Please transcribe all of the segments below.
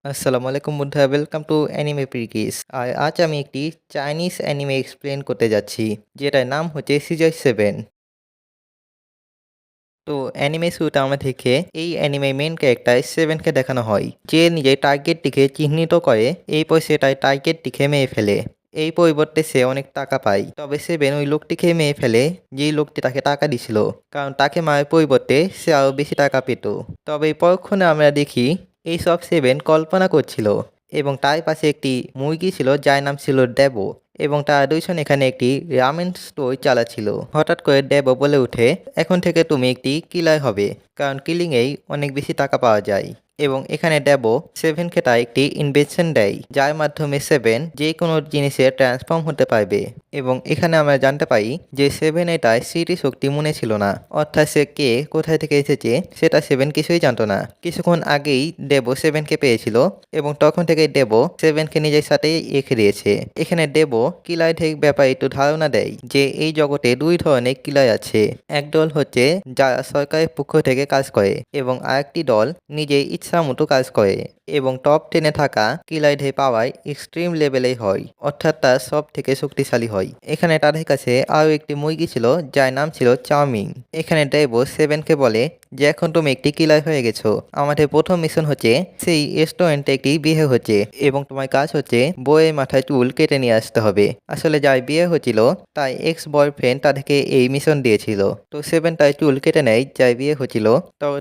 আসসালামু আলাইকুম বন্ধুরা, ওয়েলকাম টু অ্যানিমে প্রিকিস। আর আজ আমি একটি চাইনিজ অ্যানিমে এক্সপ্লেন করতে যাচ্ছি, যেটার নাম হচ্ছে সিজয় সেভেন। তো অ্যানিমে শুরুতে আমরা থেকে এই অ্যানিমে মেন ক্যারেক্টার সেভেনকে দেখানো হয়, যে নিজের টার্গেটটিকে চিহ্নিত করে এরপর সে তার টার্গেটটিকে মেরে ফেলে। এই পরিবর্তে সে অনেক টাকা পায়, তবে সেভেন ওই লোকটিকে মেরে ফেলে যেই লোকটি তাকে টাকা দিছিল, কারণ তাকে মারার পরিবর্তে সে আরও বেশি টাকা পেত। তবে পরক্ষণে আমরা দেখি এইসব সেভেন কল্পনা করছিল এবং তার পাশে একটি মুরগি ছিল যার নাম ছিল ডেবো, এবং তারা দুইজন এখানে একটি রামেন স্টোর চালাচ্ছিল। হঠাৎ করে ডেবো বলে ওঠে, এখন থেকে তুমি একটি কিলার হবে, কারণ কিলিংয়েই অনেক বেশি টাকা পাওয়া যায়। এবং এখানে ডেবো সেভেনকে তার একটি ইনভেনশন দেয়, যার মাধ্যমে সেভেন যে কোনো জিনিসে ট্রান্সফর্ম হতে পারবে। এবং এখানে আমরা জানতে পারি যে সেভেন এটায় স্মৃতি শক্তি মনে ছিল না, অর্থাৎ সে কে কোথায় থেকে এসেছে সেটা সেভেন কিছুই জানতো না। কিছুক্ষণ আগেই ডেবো সেভেনকে পেয়েছিল এবং তখন থেকে ডেবো সেভেনকে নিজের সাথে রেখে দিয়েছে। এখানে ডেবো কিলার ঠিক ব্যাপারে একটু ধারণা দেয় যে এই জগতে দুই ধরনের কিলার আছে। এক দল হচ্ছে যারা সরকারের পক্ষ থেকে কাজ করে এবং আরেকটি দল নিজের ইচ্ছা মতো কাজ করে, এবং টপ 10-এ থাকা কিলার পাওয়ায় এক্সট্রিম লেভেলেই হয়, অর্থাৎ তার সব থেকে শক্তিশালী হয়। এখানে তাদের কাছে আরও একটি মুরগি ছিল যার নাম ছিল চাউমিন। এখানে ডেবো সেভেনকে বলে যে এখন তুমি একটি কিলার হয়ে গেছো, আমাদের প্রথম মিশন হচ্ছে সেই রেস্টুরেন্টে একটি বিয়ে হচ্ছে এবং তোমার কাজ হচ্ছে বউয়ের মাথায় চুল কেটে নিয়ে আসতে হবে। আসলে যার বিয়ে হচ্ছিল তাই এক্স বয়ফ্রেন্ড তাদেরকে এই মিশন দিয়েছিল। তো সেভেন তার চুল কেটে নেয় যার বিয়ে হচ্ছিল,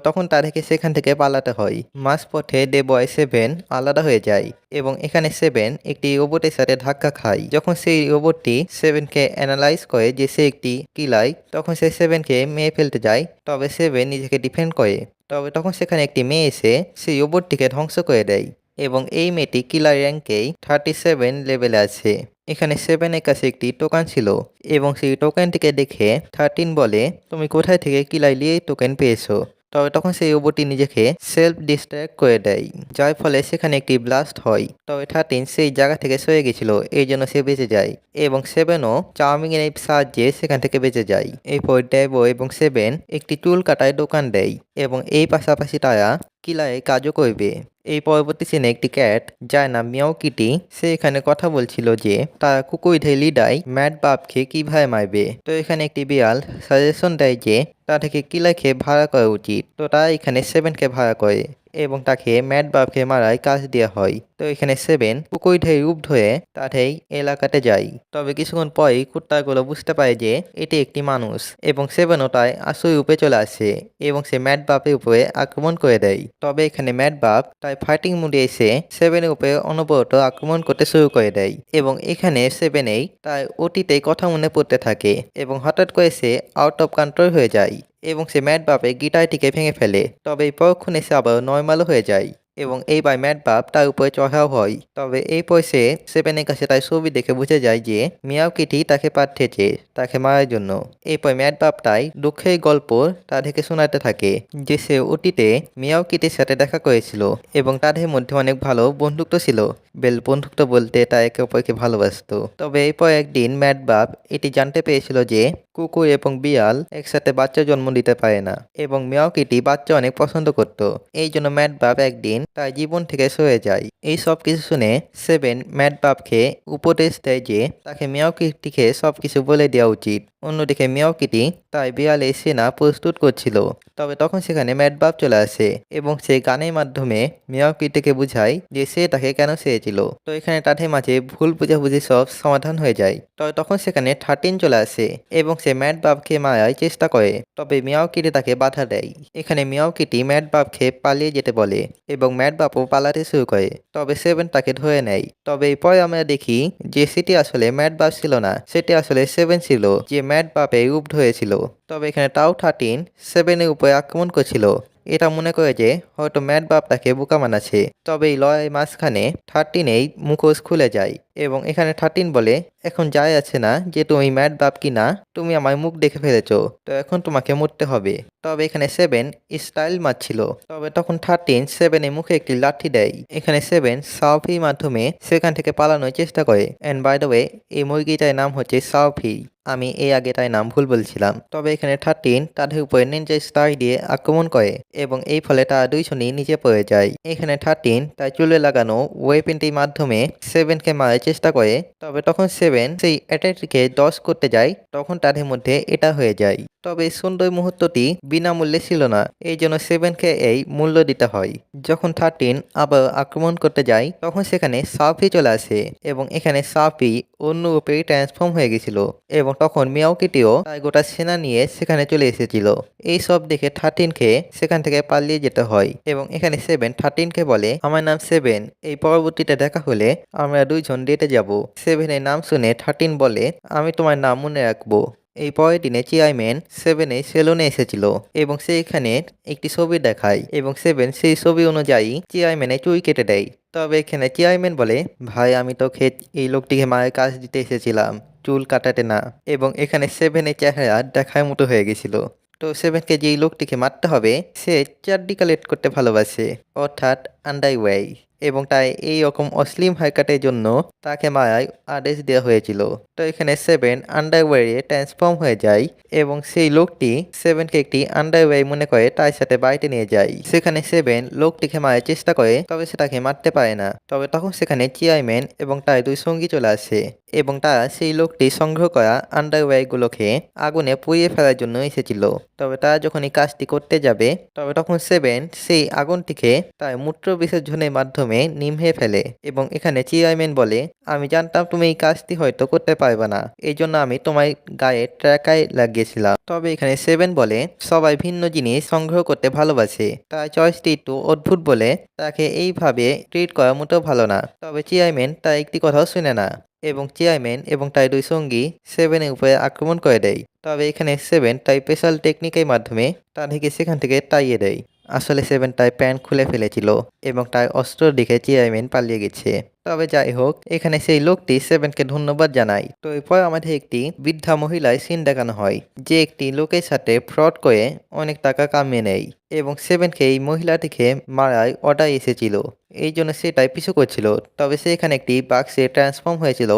তখন তাদেরকে সেখান থেকে পালাতে হয়। মাঝপথে ডেবো আর সেভেন আলাদা হয়ে যায় এবং এখানে সেভেন একটি রোবটের সাথে ধাক্কা খায়। যখন সেই রোবটটি সেভেনকে অ্যানালাইজ করে যে সে একটি কিলাই, তখন সে সেভেনকে মেরে ফেলতে যায়, তবে সেভেন নিজেকে ডিফেন্ড করে। তবে তখন সেখানে একটি মেয়ে এসে সেই রোবটটিকে ধ্বংস করে দেয় এবং এই মেয়েটি কিলার র্যাঙ্কেই 37 লেভেলে আছে। এখানে সেভেনের কাছে একটি টোকেন ছিল এবং সেই টোকেনটিকে দেখে 13 বলে, তুমি কোথায় থেকে কিলার নিয়ে টোকেন পেয়েছো? তবে তখন সেই রোবটটি নিজেকে সেলফ ডিস্ট্র্যাক্ট করে দেয়, যার ফলে সেখানে একটি ব্লাস্ট হয়। তবে 13 সেই জায়গা থেকে সরে গেছিল, এই জন্য সে বেঁচে যায় এবং সেভেনও চাউমিনের সাহায্যে সেখান থেকে বেঁচে যায়। এরপর ডেবো এবং সেভেন একটি চুল কাটায় দোকান দেয় এবং এই পাশাপাশি তারা কিলারে কাজও করবে। এই পরবর্তী সিনে একটি ক্যাট যার নাম মিয়াও কিটি, সে এখানে কথা বলছিল যে তারা কুকুরদের লিডায় ম্যাড বাপকে কিভাবে মারবে। তো এখানে একটি বিড়াল সাজেশন দেয় যে তাদেরকে কিলারকে ভাড়া করা উচিত। তো তারা এখানে সেভেনকে ভাড়া করে এবং তাকে ম্যাড বাপকে মারায় কাজ দেওয়া হয়। তো এখানে সেভেন কুকুরদের রূপ ধরে তাদের এলাকাতে যায়। তবে কিছুক্ষণ পরেই কুত্তাগুলো বুঝতে পারে যে এটি একটি মানুষ এবং সেভেনও তাই আসল রূপে চলে আসে এবং সে ম্যাড বাপের উপরে আক্রমণ করে দেয়। তবে এখানে ম্যাড বাপ তাই ফাইটিং মুডে এসে সেভেনের উপরে অনবরত আক্রমণ করতে শুরু করে দেয় এবং এখানে সেভেনেই তার অতীতে কথা মনে পড়তে থাকে এবং হঠাৎ করে সে আউট অফ কন্ট্রোল হয়ে যায় এবং সে ম্যাড বাপের গিটারটিকে ভেঙে ফেলে। তবে এই পরক্ষণে সে আবার নর্মালও হয়ে যায় এবং এইবার ম্যাড বাপ তার উপরে চড়াও হয়। তবে এই পয়সে সেভেনের কাছে তার ছবি দেখে বুঝে যায় যে মিয়াও কিটি তাকে পাঠিয়েছে তাকে মারার জন্য। এরপর ম্যাড বাপ তাই দুঃখের গল্প তাদেরকে শোনাতে থাকে যে সে অতীতে মিয়াও কিটির সাথে দেখা করেছিল এবং তাদের মধ্যে অনেক ভালো বন্ধুত্ব ছিল। বন্ধুত্ব বলতে তারা একে অপরকে ভালোবাসতো। তবে এরপর একদিন ম্যাড বাপ এটি জানতে পেরেছিল যে কুকুর এবং বিড়াল একসাথে বাচ্চা জন্ম দিতে পারে না এবং মিয়াও কিটি বাচ্চা অনেক পছন্দ করত। এই জন্য ম্যাড বাপ একদিন তার জীবন থেকে সরে যায়। এই সব কিছু শুনে সেভেন ম্যাড বাপকে উপদেশ দেয় যে তাকে মিয়াও কিটিকে সবকিছু বলে দেওয়া উচিত। অন্যদিকে মিয়াও কিটি তাই বিড়ালের সেনা প্রস্তুত করছিল। তবে তখন সেখানে ম্যাড বাপ চলে আসে এবং সে গানের মাধ্যমে মিয়াও কিটিকে বুঝায় যে সে তাকে কেন চেয়েছিল। তো এখানে তাদের মাঝে ভুল বুঝাবুঝি সব সমাধান হয়ে যায়। তবে তখন সেখানে 13 চলে আসে এবং সে ম্যাড বাপকে মারার চেষ্টা করে, তবে মিয়াও কিটি তাকে বাধা দেয়। এখানে মিয়াও কিটি ম্যাড বাপকে পালিয়ে যেতে বলে এবং ম্যাড বাপও পালাতে শুরু করে, তবে সেভেন তাকে ধরে নেয়। তবে এরপরে আমরা দেখি যে সেটি আসলে ম্যাড বাপ ছিল না, সেটি আসলে সেভেন ছিল যে ম্যাড বাপে রূপ ধরেছিল। তবে এখানে তাও 13 সেভেনের উপরে আক্রমণ করছিল, এটা মনে করে যে হয়তো ম্যাড বাপ তাকে বোকা বানাচ্ছে। তবে এই লড়াই মাঝখানে 13 এই মুখোশ খুলে যায় এবং এখানে 13 বলে, এখন যায় আছে না যে তুমি ম্যাড বাপ কি না, তুমি আমার মুখ দেখে ফেলেছো, তো এখন তোমাকে মরতে হবে। তবে এখানে সেভেন স্টাইল মারছিল, তবে তখন 13 সেভেনের মুখে একটি লাঠি দেয়। এখানে সেভেন সাউফির মাধ্যমে সেখান থেকে পালানোর চেষ্টা করে। অ্যান্ড বাই দ্য ওয়ে, এই মুরগিটার নাম হচ্ছে সাউফি, আমি এই আগে তাই নাম ভুল বলছিলাম। তবে এখানে 13 তাদের উপরে নিনজা স্টার দিয়ে আক্রমণ করে এবং এই ফলে তারা দুইজনই নিচে পড়ে যায়। এখানে 13 তার চুলে লাগানো ওয়েপেনটির মাধ্যমে 7কে মারার চেষ্টা করে, তবে তখন 7 সেই অ্যাটাকটিকে ডজ করতে যায়, তখন তাদের মধ্যে এটা হয়ে যায়। তবে এই সুন্দর মুহূর্তটি বিনামূল্যে ছিল না, এই জন্য 7কে এই মূল্য দিতে হয়। যখন 13 আবার আক্রমণ করতে যায়, তখন সেখানে সার্ফি চলে আসে এবং এখানে সার্ফি অন্য রূপে ট্রান্সফর্ম হয়ে গেছিল এবং তখন মিয়াওকিটিও তার গোটা সেনা নিয়ে সেখানে চলে এসেছিল। এই সব দেখে 13কে সেখান থেকে পালিয়ে যেতে হয় এবং এখানে 7 13কে বলে, আমার নাম 7, এই পরবর্তীতে দেখা হলে আমরা দুইজন ডেটে যাব। 7 এর নাম শুনে 13 বলে, আমি তোমার নাম মনে রাখবো। এই পরের দিনে চেয়ারম্যান 7 এই সেলুনে এসেছিল এবং সে এখানে একটি ছবি দেখায় এবং 7 সেই ছবি অনুযায়ী চেয়ারম্যানের চুল কেটে দেয়। তবে এখানে চেয়ারম্যান বলে, ভাই আমি তোকে এই লোকটিকে মায়ের কাজ দিতে এসেছিলাম, চুল কাটাতে না। এবং এখানে 7 এর চেহারা দেখার মতো হয়ে গেছিল। তো 7কে যেই লোকটিকে মারতে হবে সে চাড্ডি কালেক্ট করতে ভালোবাসে, অর্থাৎ আন্ডারওয়্যার, এবং তাই এই রকম অশ্লীল হারকাটের জন্য তাকে মারার আদেশ দেওয়া হয়েছিল। তো এখানে 7 আন্ডারওয়্যারে ট্রান্সফর্ম হয়ে যায় এবং সেই লোকটি 7কে একটি আন্ডারওয়্যার মনে করে তার সাথে বাড়িতে নিয়ে যায়। সেখানে 7 লোকটিকে মারার চেষ্টা করে, তবে সে তাকে মারতে পারে না। তবে তখন সেখানে চেয়ারম্যান এবং তার দুই সঙ্গী চলে আসে এবং তারা সেই লোকটি সংগ্রহ করা আন্ডারওয়্যারগুলোকে আগুনে পুড়িয়ে ফেলার জন্য এসেছিল। তবে তারা যখন এই কাজটি করতে যাবে, তবে তখন 7 সেই আগুনটিকে তার মূত্র বিসর্জনের মাধ্যমে নিভিয়ে ফেলে এবং এখানে চেয়ারম্যান বলে, আমি জানতাম তুমি এই কাজটি হয়তো করতে পারবে না, এই জন্য আমি তোমার গায়ে ট্রাকায় লাগিয়েছিলাম। তবে এখানে 7 বলে, সবাই ভিন্ন জিনিস সংগ্রহ করতে ভালোবাসে, তার চয়েসটি একটু অদ্ভুত বলে তাকে এইভাবে ট্রিট করা মোটেও ভালো না। তবে চেয়ারম্যান তার একটি কথাও শুনে না এবং চেয়ারম্যান এবং তার দুই সঙ্গী 7 এর উপরে আক্রমণ করে দেয়। তবে এখানে 7 তার স্পেশাল টেকনিকের মাধ্যমে তাদেরকে সেখান থেকে তাড়িয়ে দেয়। আসলে 7 তার প্যান্ট খুলে ফেলেছিল এবং তার অস্ত্র দেখে চেয়ারম্যান পালিয়ে গেছে। তবে যাই হোক, এখানে সেই লোকটি 7কে ধন্যবাদ জানায়। তো এরপর আমাদের একটি বৃদ্ধা মহিলার সিন দেখানো হয়, যে একটি লোকের সাথে ফ্রড করে অনেক টাকা কামিয়ে নেয় এবং 7কে এই মহিলাটিকে মারার অর্ডার এসেছিল, এই জন্য সেটাই পিছু করছিল। তবে সে এখানে একটি বাক্সে ট্রান্সফর্ম হয়েছিল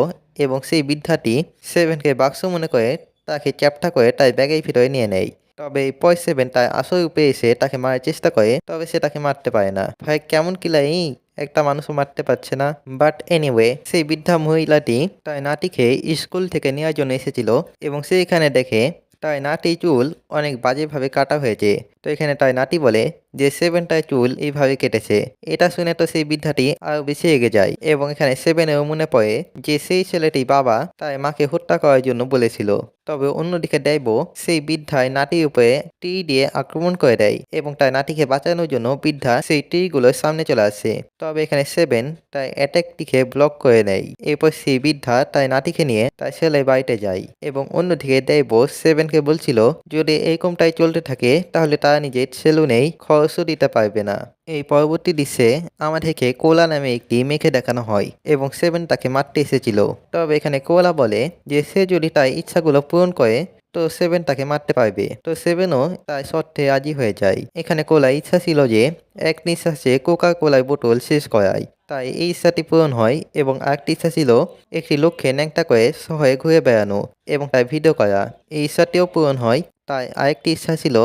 এবং সেই বৃদ্ধাটি 7কে বাক্স মনে করে তাকে চ্যাপ্টা করে তার ব্যাগের ভিতরে নিয়ে নেয়। তবে এরপর 7 তার আসল রূপে এসে তাকে মারার চেষ্টা করে, তবে সে তাকে মারতে পারে না। ভাই কেমন কিলাই, একটা মানুষও মারতে পারছে না। বাট এনিওয়ে, সেই বৃদ্ধা মহিলাটি তার নাতিকে স্কুল থেকে নেওয়ার জন্য এসেছিল এবং সে এখানে দেখে তার নাতির চুল অনেক বাজেভাবে কাটা হয়েছে। তো এখানে তার নাতি বলে যে 7 তার চুল এইভাবে কেটেছে। এটা শুনে তো সেই বৃদ্ধাটি আরো বেশি এগে যায় এবং এখানে 7-এও মনে পড়ে যে সেই ছেলেটি বাবা তার মাকে হত্যা করার জন্য বলেছিল। তবে অন্যদিকে দেব সেই বৃদ্ধার নাতির উপরে টি দিয়ে আক্রমণ করে দেয় এবং তার নাতিকে বাঁচানোর জন্য বৃদ্ধা সেই টিগুলোর সামনে চলে আসে। তবে এখানে 7 তার অ্যাটাকটিকে ব্লক করে দেয়। এরপর সেই বৃদ্ধা তার নাতিকে নিয়ে তার ছেলের বাড়িতে যায় এবং অন্যদিকে দেব 7কে বলছিল যদি এইরকমটাই চলতে থাকে তাহলে তারা নিজের সেলুনেই খরচও দিতে পারবে না। এই পরবর্তী দৃশ্যে আমাদেরকে কোলা নামে একটি মেয়েকে দেখানো হয় এবং 7 তাকে মারতে এসেছিল। তবে এখানে কোলা বলে যে সে যদি তার ইচ্ছাগুলো পূরণ করে তো 7 তাকে মারতে পারবে। তো 7ও তার শর্তে রাজি হয়ে যায়। এখানে কোলার ইচ্ছা ছিল যে এক নিঃশ্বাসে কোকা কোলার বোতল শেষ করায়, তাই এই ইচ্ছাটি পূরণ হয় এবং আরেকটি ইচ্ছা ছিল একটি লোককে ন্যাংটা করে শহরে ঘুরে বেড়ানো এবং তার ভিডিও করা। এই ইচ্ছাটিও পূরণ হয়। তাই আরেকটি ইচ্ছা ছিল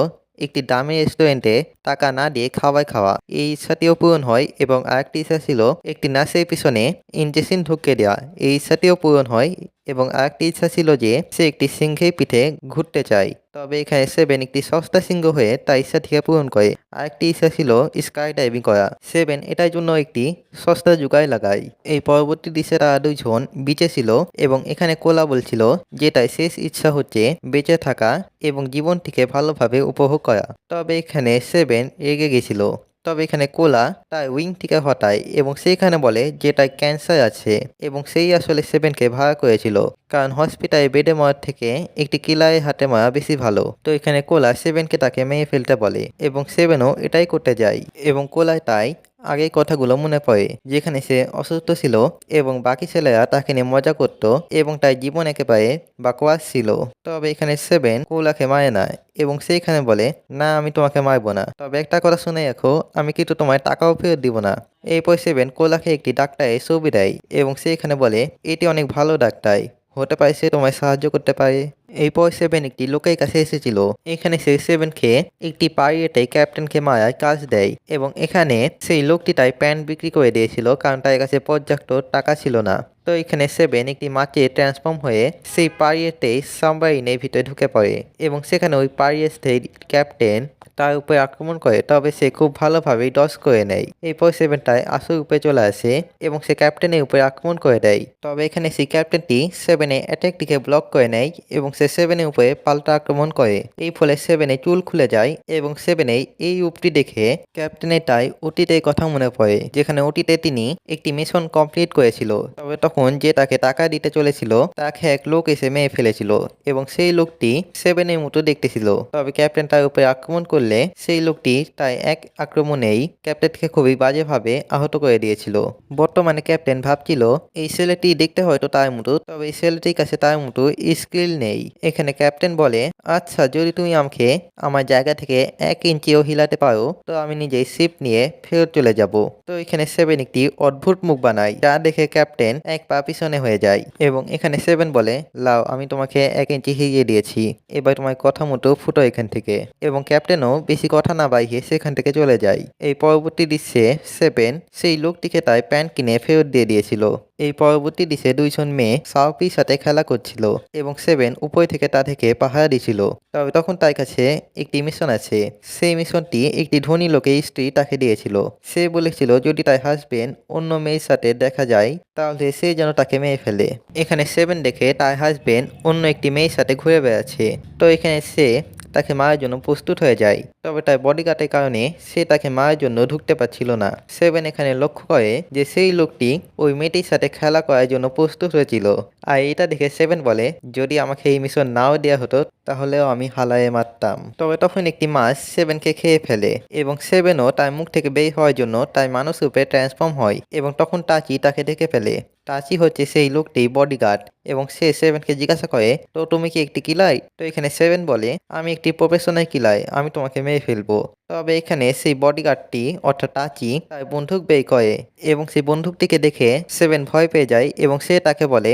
একটি দামি রেস্টুরেন্টে টাকা না দিয়ে খাবার খাওয়া। এই ইচ্ছাটিও পূরণ হয় এবং আরেকটি ইচ্ছা ছিল একটি নার্সের পিছনে ইনজেকশন ঢুকিয়ে দেওয়া। এই ইচ্ছাটিও পূরণ হয় এবং আরেকটি ইচ্ছা ছিল যে সে একটি সিংহের পিঠে ঘুরতে চায়। তবে এখানে 7 একটি সস্তা সিংহ হয়ে তার ইচ্ছাটিকে পূরণ করে। আরেকটি ইচ্ছা ছিল স্কাই ডাইভিং করা। 7 এটার জন্য একটি সস্তা জোগাড় লাগায়। এই পরবর্তী দৃশ্যে তারা দুইজন বিচে ছিল এবং এখানে কোলা বলছিল যে তার শেষ ইচ্ছা হচ্ছে বেঁচে থাকা এবং জীবনটিকে ভালোভাবে উপভোগ করা। তবে এখানে 7 রেগে গেছিল। তবে এখানে কোলা তার উইংটিকে হটায় এবং সেইখানে বলে যে তার ক্যান্সার আছে এবং সেই আসলে 7কে ভাড়া করেছিল, কারণ হসপিটালে বেডে মরার থেকে একটি কিলারের হাতে মারা বেশি ভালো। তো এখানে কোলা 7কে তাকে মেরে ফেলতে বলে এবং 7ও এটাই করতে যায় এবং কোলায় তাই আগের কথাগুলো মনে পড়ে যেখানে সে অসুস্থ ছিল এবং বাকি ছেলেরা তাকে নিয়ে মজা করত এবং তার জীবন একেবারে বাকওয়াস ছিল। তবে এখানে 7 কোলাকে মারে না এবং সেইখানে বলে, না আমি তোমাকে মারবো না, তবে একটা কথা শুনে রাখো, আমি কিন্তু তোমার টাকাও ফেরত দিব না। এরপর 7 কোলাকে একটি ডাক্তারের ছবি দেয় এবং সেইখানে বলে এটি অনেক ভালো ডাক্তার, হতে পারে সে তোমায় সাহায্য করতে পারে। এরপর সেভেন একটি লোকের কাছে এসেছিল। এখানে সে সেভেনকে একটি পাইরেটে ক্যাপ্টেনকে মারার কাজ দেয় এবং এখানে সেই লোকটি তার প্যান্ট বিক্রি করে দিয়েছিল কারণ তার কাছে পর্যাপ্ত টাকা ছিল না। তো এখানে সেভেন একটি মাছে ট্রান্সফর্ম হয়ে সেই পাইরেটের সাবমারিনের ভিতরে ঢুকে পড়ে এবং সেখানে ওই পাইরেটের ক্যাপ্টেন তার উপরে আক্রমণ করে, তবে সে খুব ভালোভাবেই ডজ করে নেয়। এরপর সেভেনটায় আসল রূপে চলে আসে এবং সে ক্যাপ্টেনের উপরে আক্রমণ করে দেয়। তবে এখানে সেই ক্যাপ্টেনটি সেভেনের অ্যাটাকটিকে ব্লক করে নেয় এবং সে সেভেনের উপরে পাল্টা আক্রমণ করে। এই ফলে সেভেনের চুল খুলে যায় এবং সেভেনের এই রূপটি দেখে ক্যাপ্টেনের তাই অতীতের কথা মনে পড়ে, যেখানে অতীতে তিনি একটি মিশন কমপ্লিট করেছিল। তবে তখন যে তাকে টাকা দিতে চলেছিল তাকে এক লোক এসে মেরে ফেলেছিল এবং সেই লোকটি সেভেনের মতো দেখতে ছিল। তবে ক্যাপ্টেন তার উপরে আক্রমণ করলে সেই লোকটি তাই এক আক্রমণেই ক্যাপ্টেনকে খুবই বাজেভাবে আহত করে দিয়েছিল। বর্তমানে ক্যাপ্টেন ভাবছিল এই ছেলেটি দেখতে হয়তো তার মতো, তবে এই ছেলেটির কাছে তার মতো স্কিল নেই। এখানে ক্যাপ্টেন বলে, আচ্ছা যদি তুমি আমাকে আমার জায়গা থেকে 1 ইঞ্চিও হিলাতে পারো তো আমি নিজেই শিপ নিয়ে ফেরত চলে যাব। তো এখানে সেভেন একটি অদ্ভুত মুখ বানায়, যা দেখে ক্যাপ্টেন এক পা পিছনে হয়ে যায় এবং এখানে সেভেন বলে, লাও আমি তোমাকে 1 ইঞ্চি হিরিয়ে দিয়েছি, এবার তোমার কথা মতো ফুটো এখান থেকে। এবং ক্যাপ্টেনও বেশি কথা না বাড়িয়ে সেখান থেকে চলে যায়। এই পরবর্তী দৃশ্যে সেভেন সেই লোকটিকে তার প্যান্ট কিনে ফেরত দিয়ে দিয়েছিল। এই পরবর্তী দৃশ্যে দুইজন মেয়ে সাউপির সাথে খেলা করছিল এবং সেভেন উপর থেকে তাদেরকে পাহারা দিছিল। তবে তখন তার কাছে একটি মিশন আছে। সেই মিশনটি একটি ধনী লোকের স্ত্রী তাকে দিয়েছিল। সে বলেছিল যদি তার হাজবেন্ড অন্য মেয়ের সাথে দেখা যায় তাহলে সে যেন তাকে মেরে ফেলে। এখানে সেভেন দেখে তার হাজবেন্ড অন্য একটি মেয়ের সাথে ঘুরে বেড়াচ্ছে। তো এখানে সে তাকে মারার জন্য প্রস্তুত হয়ে যায়, তবে তার বডিগার্ডের কারণে সে তাকে মারার জন্য ঢুকতে পারছিল না। সেভেন এখানে লক্ষ্য করে যে সেই লোকটি ওই মেয়েটির সাথে খেলা করার জন্য প্রস্তুত হয়েছিল। আর এটা দেখে সেভেন বলে, যদি আমাকে এই মিশন নাও দেওয়া হতো তাহলেও আমি হালায়ে মারতাম। তবে তখন একটি মাছ সেভেনকে খেয়ে ফেলে এবং সেভেনও তার মুখ থেকে বের হওয়ার জন্য তার মানুষ রূপে ট্রান্সফর্ম হয় এবং তখন টাচি তাকে দেখে ফেলে। টাচি হচ্ছে সেই লোকটি বডিগার্ড এবং সে সেভেনকে জিজ্ঞাসা করে, তো তুমি কি একটি কিলাই? তো এখানে সেভেন বলে, আমি একটি প্রফেশনাল কিলাই, আমি তোমাকে মেরে ফেলবো। তবে এখানে সেই বডিগার্ডটি অর্থাৎ টাচি তার বন্দুক বের করে এবং সেই বন্দুকটিকে দেখে সেভেন ভয় পেয়ে যায় এবং সে তাকে বলে,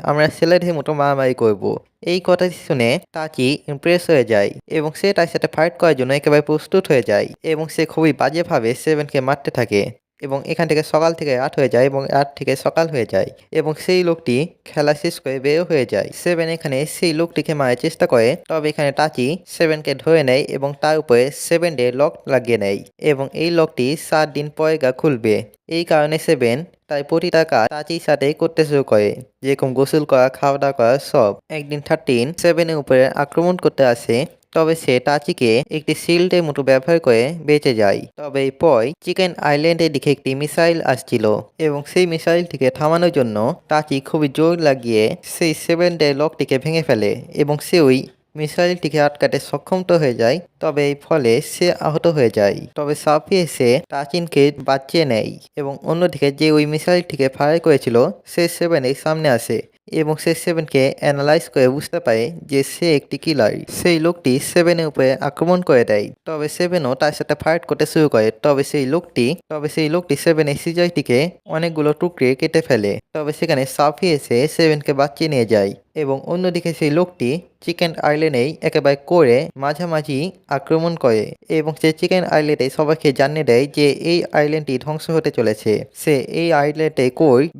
আমরা ছেলেদের মতো মারামারি করবো। এই কথাটি শুনে টাচি ইমপ্রেস হয়ে যায় এবং সে তার সাথে ফাইট করার জন্য একেবারে প্রস্তুত হয়ে যায় এবং সে খুবই বাজেভাবে সেভেনকে মারতে থাকে এবং এখান থেকে সকাল থেকে রাত হয়ে যায় এবং রাত থেকে সকাল হয়ে যায় এবং সেই লোকটি খেলা শেষ করে বের হয়ে যায়। সেভেন এখানে সেই লোকটিকে মারার চেষ্টা করে, তবে এখানে টাচি সেভেনকে ধরে নেয় এবং তার উপরে 7 ডে লক লাগিয়ে নেয় এবং এই লকটি 7 দিন পরে খুলবে। এই কারণে সেভেন তাই প্রতিটা কাজ টাচির সাথে করতে শুরু করে, যেরকম গোসল করা, খাওয়া দাওয়া করা সব। একদিন 13 সেভেনের উপরে আক্রমণ করতে আসে, তবে সে টাচিকে একটি শিল্ডের মতো ব্যবহার করে বেঁচে যায়। তবে এরপর চিকেন আইল্যান্ডের দিকে একটি মিসাইল আসছিল এবং সেই মিসাইলটিকে থামানোর জন্য টাচি খুবই জোর লাগিয়ে সেই 7 ডে লকটিকে ভেঙে ফেলে এবং সে ওই মিসাইলটিকে আটকাতে সক্ষম তো হয়ে যায়, তবে এই ফলে সে আহত হয়ে যায়। তবে সাফি এসে টাচিনকে বাঁচিয়ে নেয় এবং অন্যদিকে যে ওই মিসাইলটিকে ফায়ার করেছিল সে সেভেনের সামনে আসে এবং সে সেভেনকে অ্যানালাইজ করে বুঝতে পারে যে সে একটি কিলার। সেই লোকটি সেভেনের উপরে আক্রমণ করে দেয়, তবে সেভেনও তার সাথে ফাইট করতে শুরু করে। তবে সেই লোকটি সেভেনের সিজয়টিকে অনেকগুলো টুকরে কেটে ফেলে। তবে সেখানে সাফি এসে সেভেনকে বাঁচিয়ে নিয়ে যায় এবং অন্যদিকে সেই লোকটি চিকেন আইল্যান্ডেই একেবারে করে মাঝামাঝি আক্রমণ করে এবং সে চিকেন আইল্যান্ডে সবাইকে জানিয়ে দেয় যে এই আইল্যান্ডটি ধ্বংস হতে চলেছে। সে এই আইল্যান্ডে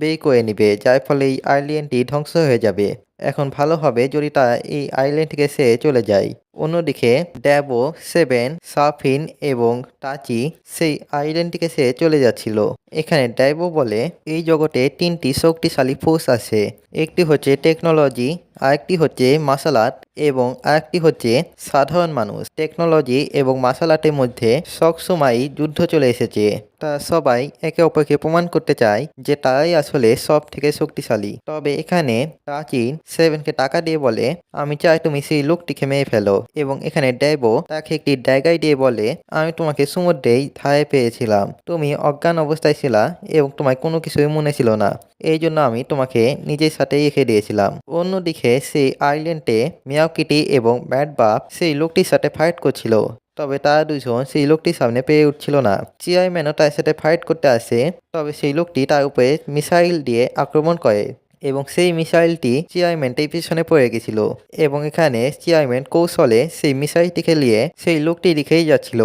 বের করে নিবে, যার ফলে এই আইল্যান্ডটি ধ্বংস হয়ে যাবে। এখন ভালো হবে যদি তা এই আইল্যান্ড থেকে সে চলে যায়। অন্যদিকে ড্যাবো, সেভেন, সাফিন এবং টাচি সেই আইল্যান্ডটিকে সে চলে যাচ্ছিল। এখানে ড্যাবো বলে, এই জগতে 3টি শক্তিশালী ফোর্স আছে, একটি হচ্ছে টেকনোলজি, আরেকটি হচ্ছে মার্শাল আর্ট এবং আরেকটি হচ্ছে সাধারণ মানুষ। টেকনোলজি এবং মার্শাল আর্টের মধ্যে সবসময়ই যুদ্ধ চলে এসেছে। তা সবাই একে অপরকে প্রমাণ করতে চায় যে তারাই আসলে সব থেকে শক্তিশালী। তবে এখানে টাচি সেভেনকে টাকা দিয়ে বলে, আমি চাই তুমি সেই লোকটিকে মেরে ফেলো এবং এখানে ড্যাবো তাকে একটি ড্যাগাই দিয়ে বলে, আমি তোমাকে সমুদ্রেই ধারে পেয়েছিলাম, তুমি অজ্ঞান অবস্থায় ছিলা এবং তোমার কোনো কিছুই মনে ছিল না, এই জন্য আমি তোমাকে নিজের সাথে রেখে দিয়েছিলাম। অন্যদিকে সেই আইল্যান্ডে মিয়াও কিটি এবং ব্যাড বাপ সেই লোকটির সাথে ফাইট করছিল, তবে তারা দুজন সেই লোকটির সামনে পেয়ে উঠছিল না। চেয়ারম্যানও তার সাথে ফাইট করতে আসে, তবে সেই লোকটি তার উপরে মিসাইল দিয়ে আক্রমণ করে এবং সেই মিসাইলটি চেয়ারম্যানটির পিছনে পড়ে গেছিল এবং এখানে চেয়ারম্যান কৌশলে সেই মিসাইলটিকে নিয়ে সেই লোকটির দিকেই যাচ্ছিল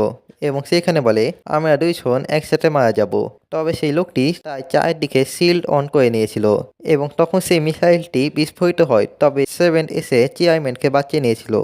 এবং সেখানে বলে আমরা দুইজন একসাথে মারা যাব। তবে সেই লোকটি তার চারদিকে শিল্ড অন করে নিয়েছিল এবং তখন সেই মিসাইলটি বিস্ফোরিত হয়। তবে সেভেন এসে চেয়ারম্যানকে বাঁচিয়ে নিয়েছিল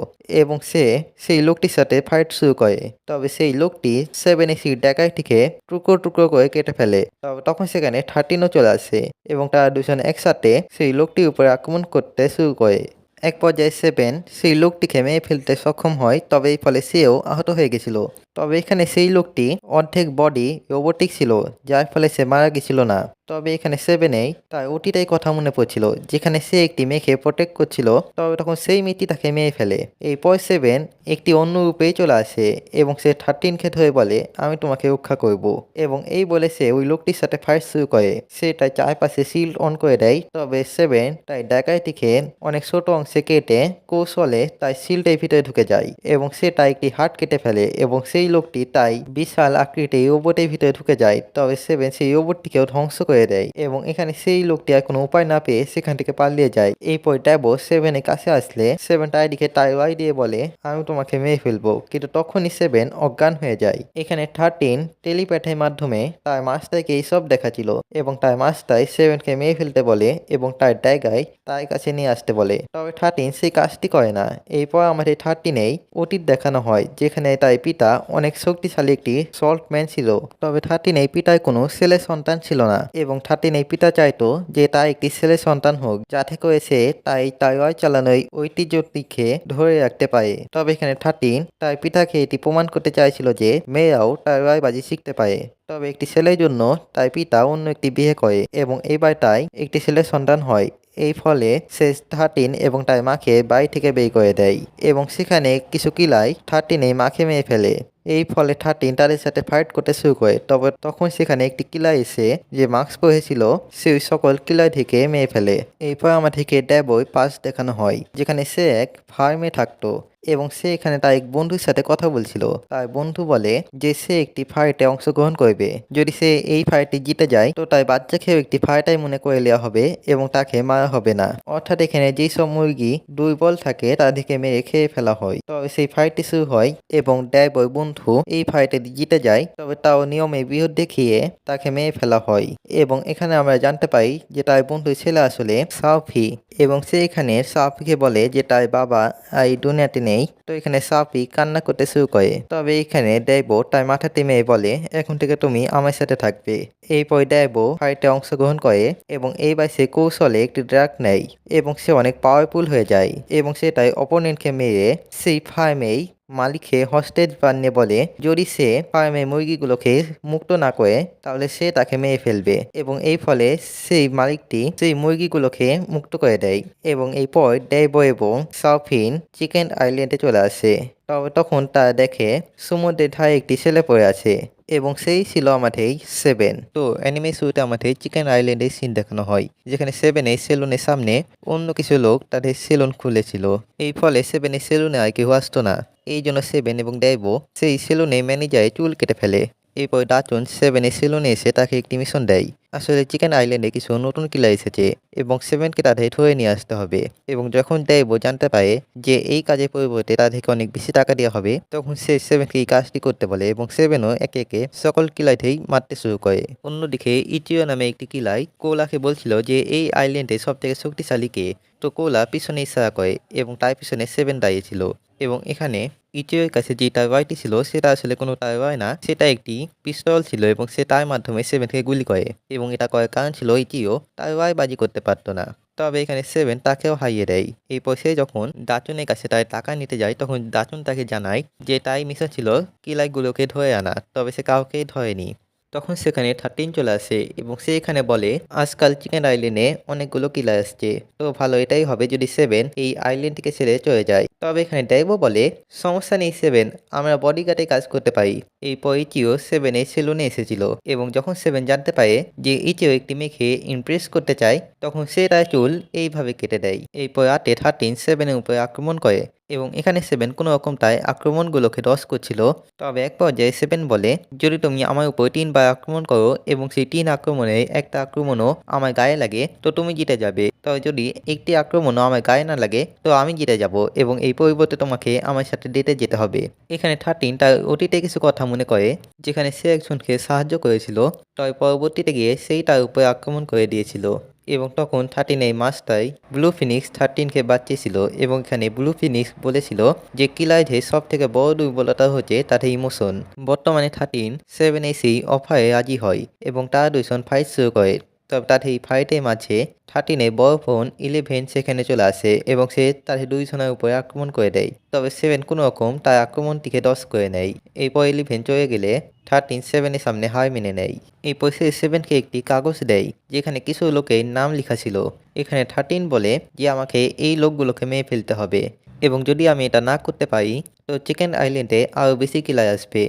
এবং সে সেই লোকটির সাথে ফাইট শুরু করে। তবে সেই লোকটি সেভেন এসি ড্যাগারটিকে টুকরো টুকরো করে কেটে ফেলে। তবে তখন সেখানে 13ও চলে আসে এবং তারা দুজন একসাথে সেই লোকটির উপরে আক্রমণ করতে শুরু করে। এক পর্যায়ে সেভেন সেই লোকটিকে মেরে ফেলতে সক্ষম হয়, তবে এই ফলে সেও আহত হয়ে গেছিল। তবে এখানে সেই লোকটি অর্ধেক বডি রোবোটিক ছিল, যার ফলে সে মারা গেছিল না। তবে এখানে সেভেনেই তার ওটিটাই কথা মনে পড়ছিল, যেখানে সে একটি মেয়েকে প্রোটেক্ট করছিল। তবে তখন সেই মেয়েটি তাকে মেরে ফেলে। এরপর সেভেন একটি অন্য রূপেই চলে আসে এবং সে 13কে ধরে বলে আমি তোমাকে রক্ষা করব। এবং এই বলে সে ওই লোকটির সাথে ফাইট শুরু করে। সে তার চারপাশে শিল্ড অন করে দেয়। তবে সেভেন তাই ডাকাইটিকে অনেক ছোট অংশে কেটে কৌশলে তার শিল্ডের ভিতরে ঢুকে যায় এবং সে তার একটি হাত কেটে ফেলে এবং সেই লোকটি তাই বিশাল আকৃতির রোবটের ভিতরে ঢুকে যায়। তবে সেভেন সেই রোবটটিকেও ধ্বংস করে দেয় এবং এখানে সেই লোকটি আর কোনো উপায় না পেয়ে সেখান থেকে পালিয়ে যায়। এরপর ড্যাবো সেভেনের কাছে আসলে সেভেন তার দিকে টাইওয়াই দিয়ে বলে আমি তোমাকে মেরে ফেলবো, কিন্তু তখনই সেভেন অজ্ঞান হয়ে যায়। এখানে 13 টেলিপ্যাথের মাধ্যমে তার মাস্টারকে এইসব দেখাচ্ছিল এবং তার মাস্টার সেভেনকে মেরে ফেলতে বলে এবং তার ড্যাগায় তার কাছে নিয়ে আসতে বলে। তবে 13 সেই কাজটি করে না। এরপর আমাদের 13 অতীত দেখানো হয়, যেখানে তার পিতা অনেক শক্তিশালী একটি সল্টম্যান ছিল। তবে 13 পিতার কোনো ছেলে সন্তান ছিল না এবং 13 পিতা চাইতো যে তার একটি ছেলে সন্তান হোক, যাতে করে সে তাই টাইওয়ার চালানোর ঐতিহ্যটিকে ধরে রাখতে পারে। তবে এখানে 13 তার পিতাকে এটি প্রমাণ করতে চাইছিল যে মেয়েরাও টাইওয়ার বাজি শিখতে পারে। তবে একটি ছেলের জন্য তার পিতা অন্য একটি বিয়ে করে এবং এইবার তাই একটি ছেলের সন্তান হয়। এই ফলে সে 13 এবং তার মাকে বাড়ি থেকে বের করে দেয় এবং সেখানে কিছু কিলাই 13 এই মাকে মেরে ফেলে। এই ফলে 13 তাদের সাথে ফাইট করতে শুরু করে। তবে তখন সেখানে একটি কিলার এসে যে মাস্ক পরেছিল সেই সকল কিলার থেকে মেরে ফেলে। এরপর আমাদেরকে ড্যাবোর পাস দেখানো হয়, যেখানে সে এক ফার্মে থাকতো এবং সে এখানে তার এক বন্ধুর সাথে কথা বলছিল। তার বন্ধু বলে যে সে একটি ফাইটে অংশগ্রহণ করবে, যদি সে এই ফাইটে জিতে যায় তো তার বাচ্চাকেও একটি ফাইটাই মনে করে নেওয়া হবে এবং তাকে মারা হবে না। অর্থাৎ এখানে যেই সব মুরগি দুর্বল থাকে তাদেরকে মেরে খেয়ে ফেলা হয়। তবে সেই ফাইটটি শুরু হয় এবং ড্যাবর বন্ধু এই ফাইটে জিতে যায়, তবে তাও নিয়মের বিরুদ্ধে গিয়ে তাকে মেরে ফেলা হয়। এবং এখানে আমরা জানতে পাই যে তার বন্ধুর ছেলে আসলে সাউফি এবং সে এখানে সাউফিকে বলে যে তার বাবা এই দুনিয়াতে নেই। তো এখানে সাউফি কান্না করতে শুরু করে। তবে এখানে ড্যাবো তার মাথাতে মেয়ে বলে এখন থেকে তুমি আমার সাথে থাকবে। এরপর ড্যাবো ফাইটে অংশগ্রহণ করে এবং এইবার সে কৌশলে একটি ড্রাগ নেয় এবং সে অনেক পাওয়ারফুল হয়ে যায় এবং সে তার অপোনেন্টকে মেরে সেই ফার্মেই মালিককে হস্টেজ বানিয়ে বলে যদি সে ফার্মের মুরগিগুলোকে মুক্ত না করে তাহলে সে তাকে মেরে ফেলবে এবং এই ফলে সেই মালিকটি সেই মুরগিগুলোকে মুক্ত করে দেয়। এবং এরপর ড্যাবো এবং সাউফিন চিকেন আইল্যান্ডে চলে আসে। তবে তখন তারা দেখে সমুদ্রের ধারে একটি ছেলে পড়ে আছে এবং সেই ছিল আমাদের সেভেন। তো অ্যানিমে শুরুতে আমাদের চিকেন আইল্যান্ডের সিন দেখানো হয়, যেখানে সেভেনের সেলুনের সামনে অন্য কিছু লোক তাদের সেলুন খুলেছিল। এই ফলে সেভেনের সেলুনে আর কেউ আসতো না। এই জন্য সেভেন এবং ড্যাবো সেই সেলুনে ম্যানেজারে চুল কেটে ফেলে। এরপর ডাচুন সেভেনের সেলুনে এসে তাকে একটি মিশন দেয়। আসলে চিকেন আইল্যান্ডে কিছু নতুন কিলার এসেছে এবং সেভেনকে তাদের ধরে নিয়ে আসতে হবে। এবং যখন ড্যাবো জানতে পারে যে এই কাজের পরিবর্তে তাদেরকে অনেক বেশি টাকা দেওয়া হবে, তখন সে সেভেনকে এই কাজটি করতে বলে এবং সেভেনও একে একে সকল কিলাইতেই মারতে শুরু করে। অন্যদিকে ইচিও নামে একটি কিলাই কোলাকে বলছিল যে এই আইল্যান্ডে সব থেকে শক্তিশালী কে। তো কোলা পিছনে ইশারা করে এবং তার পিছনে সেভেন দাঁড়িয়েছিল এবং এখানে ইচিওর কাছে যে টারওয়ারটি ছিল সেটা আসলে কোনো টারওয়ার না, সেটা একটি পিস্তল ছিল এবং সে তার মাধ্যমে সেভেনকে গুলি করে এবং এটা করার কারণ ছিল ইচিও টারওয়ার বাজি করতে পারতো না। তবে এখানে সেভেন তাকেও হারিয়ে দেয়। এরপর সে যখন দাচুনের কাছে তার টাকা নিতে যায় তখন দাচুন তাকে জানায় যে তাই মিশন ছিল কিলারগুলোকে ধরে আনা, তবে সে কাউকেই ধরেনি। তখন সেখানে 13 চলে আসে এবং সে এখানে বলে আজকাল চিকেন আইল্যান্ডে অনেকগুলো কিলার আসছে, তো ভালো এটাই হবে যদি সেভেন এই আইল্যান্ডটিকে ছেড়ে চলে যায়। তবে এখানে ড্যাবো বলে সমস্যা নেই সেভেন, আমরা বডিগার্ডে কাজ করতে পারি। এরপর ইচিও সেভেনের সেলুনে এসেছিল এবং যখন সেভেন জানতে পারে যে ইচিও একটি মেয়েকে ইমপ্রেস করতে চায় তখন সে তার চুল এইভাবে কেটে দেয়। এরপর রাতে 13 সেভেনের উপরে আক্রমণ করে এবং এখানে সেভেন কোনো রকম তাই আক্রমণগুলোকে ডজ করছিল। তবে এক পর্যায়ে সেভেন বলে, যদি তুমি আমার উপর 3 বার আক্রমণ করো এবং সেই 3 আক্রমণে একটা আক্রমণও আমার গায়ে লাগে তো তুমি জিতে যাবে। তবে যদি একটি আক্রমণও আমার গায়ে না লাগে তো আমি জিতে যাব এবং এই পরিবর্তে তোমাকে আমার সাথে ডেটে যেতে হবে। এখানে 13 তার অতীতে কিছু কথা মনে করে যেখানে সে একজনকে সাহায্য করেছিল, তবে পরবর্তীতে গিয়ে সেই তার উপর আক্রমণ করে দিয়েছিল। এবং তখন 13 এই মাসটাই ব্লু ফিনিক্স 13কে বাঁচিয়েছিল এবং এখানে ব্লু ফিনিক্স বলেছিল যে কিলাইডের সব থেকে বড় দুর্বলতা হচ্ছে তাদের ইমোশন। বর্তমানে 13 7 এসেই অফারে রাজি হয় এবং তারা দুজন ফাইট শুরু করে। তবে তাদের এই ফাইটের মাঝে 13 বড় বোন 11 সেখানে চলে আসে এবং সে তাদের দুইজনের উপরে আক্রমণ করে দেয়। তবে 7 কোনো রকম তার আক্রমণটিকে ডজ করে নেয়। এরপর 11 চলে গেলে 13 7-এর সামনে হার মেনে নেয়। এরপর সে 7কে একটি কাগজ দেয় যেখানে কিছু লোকের নাম লেখা ছিল। এখানে 13 বলে যে আমাকে এই লোকগুলোকে মেরে ফেলতে হবে এবং যদি আমি এটা না করতে পারি তো চিকেন আইল্যান্ডে আরও বেশি কিলার আসবে।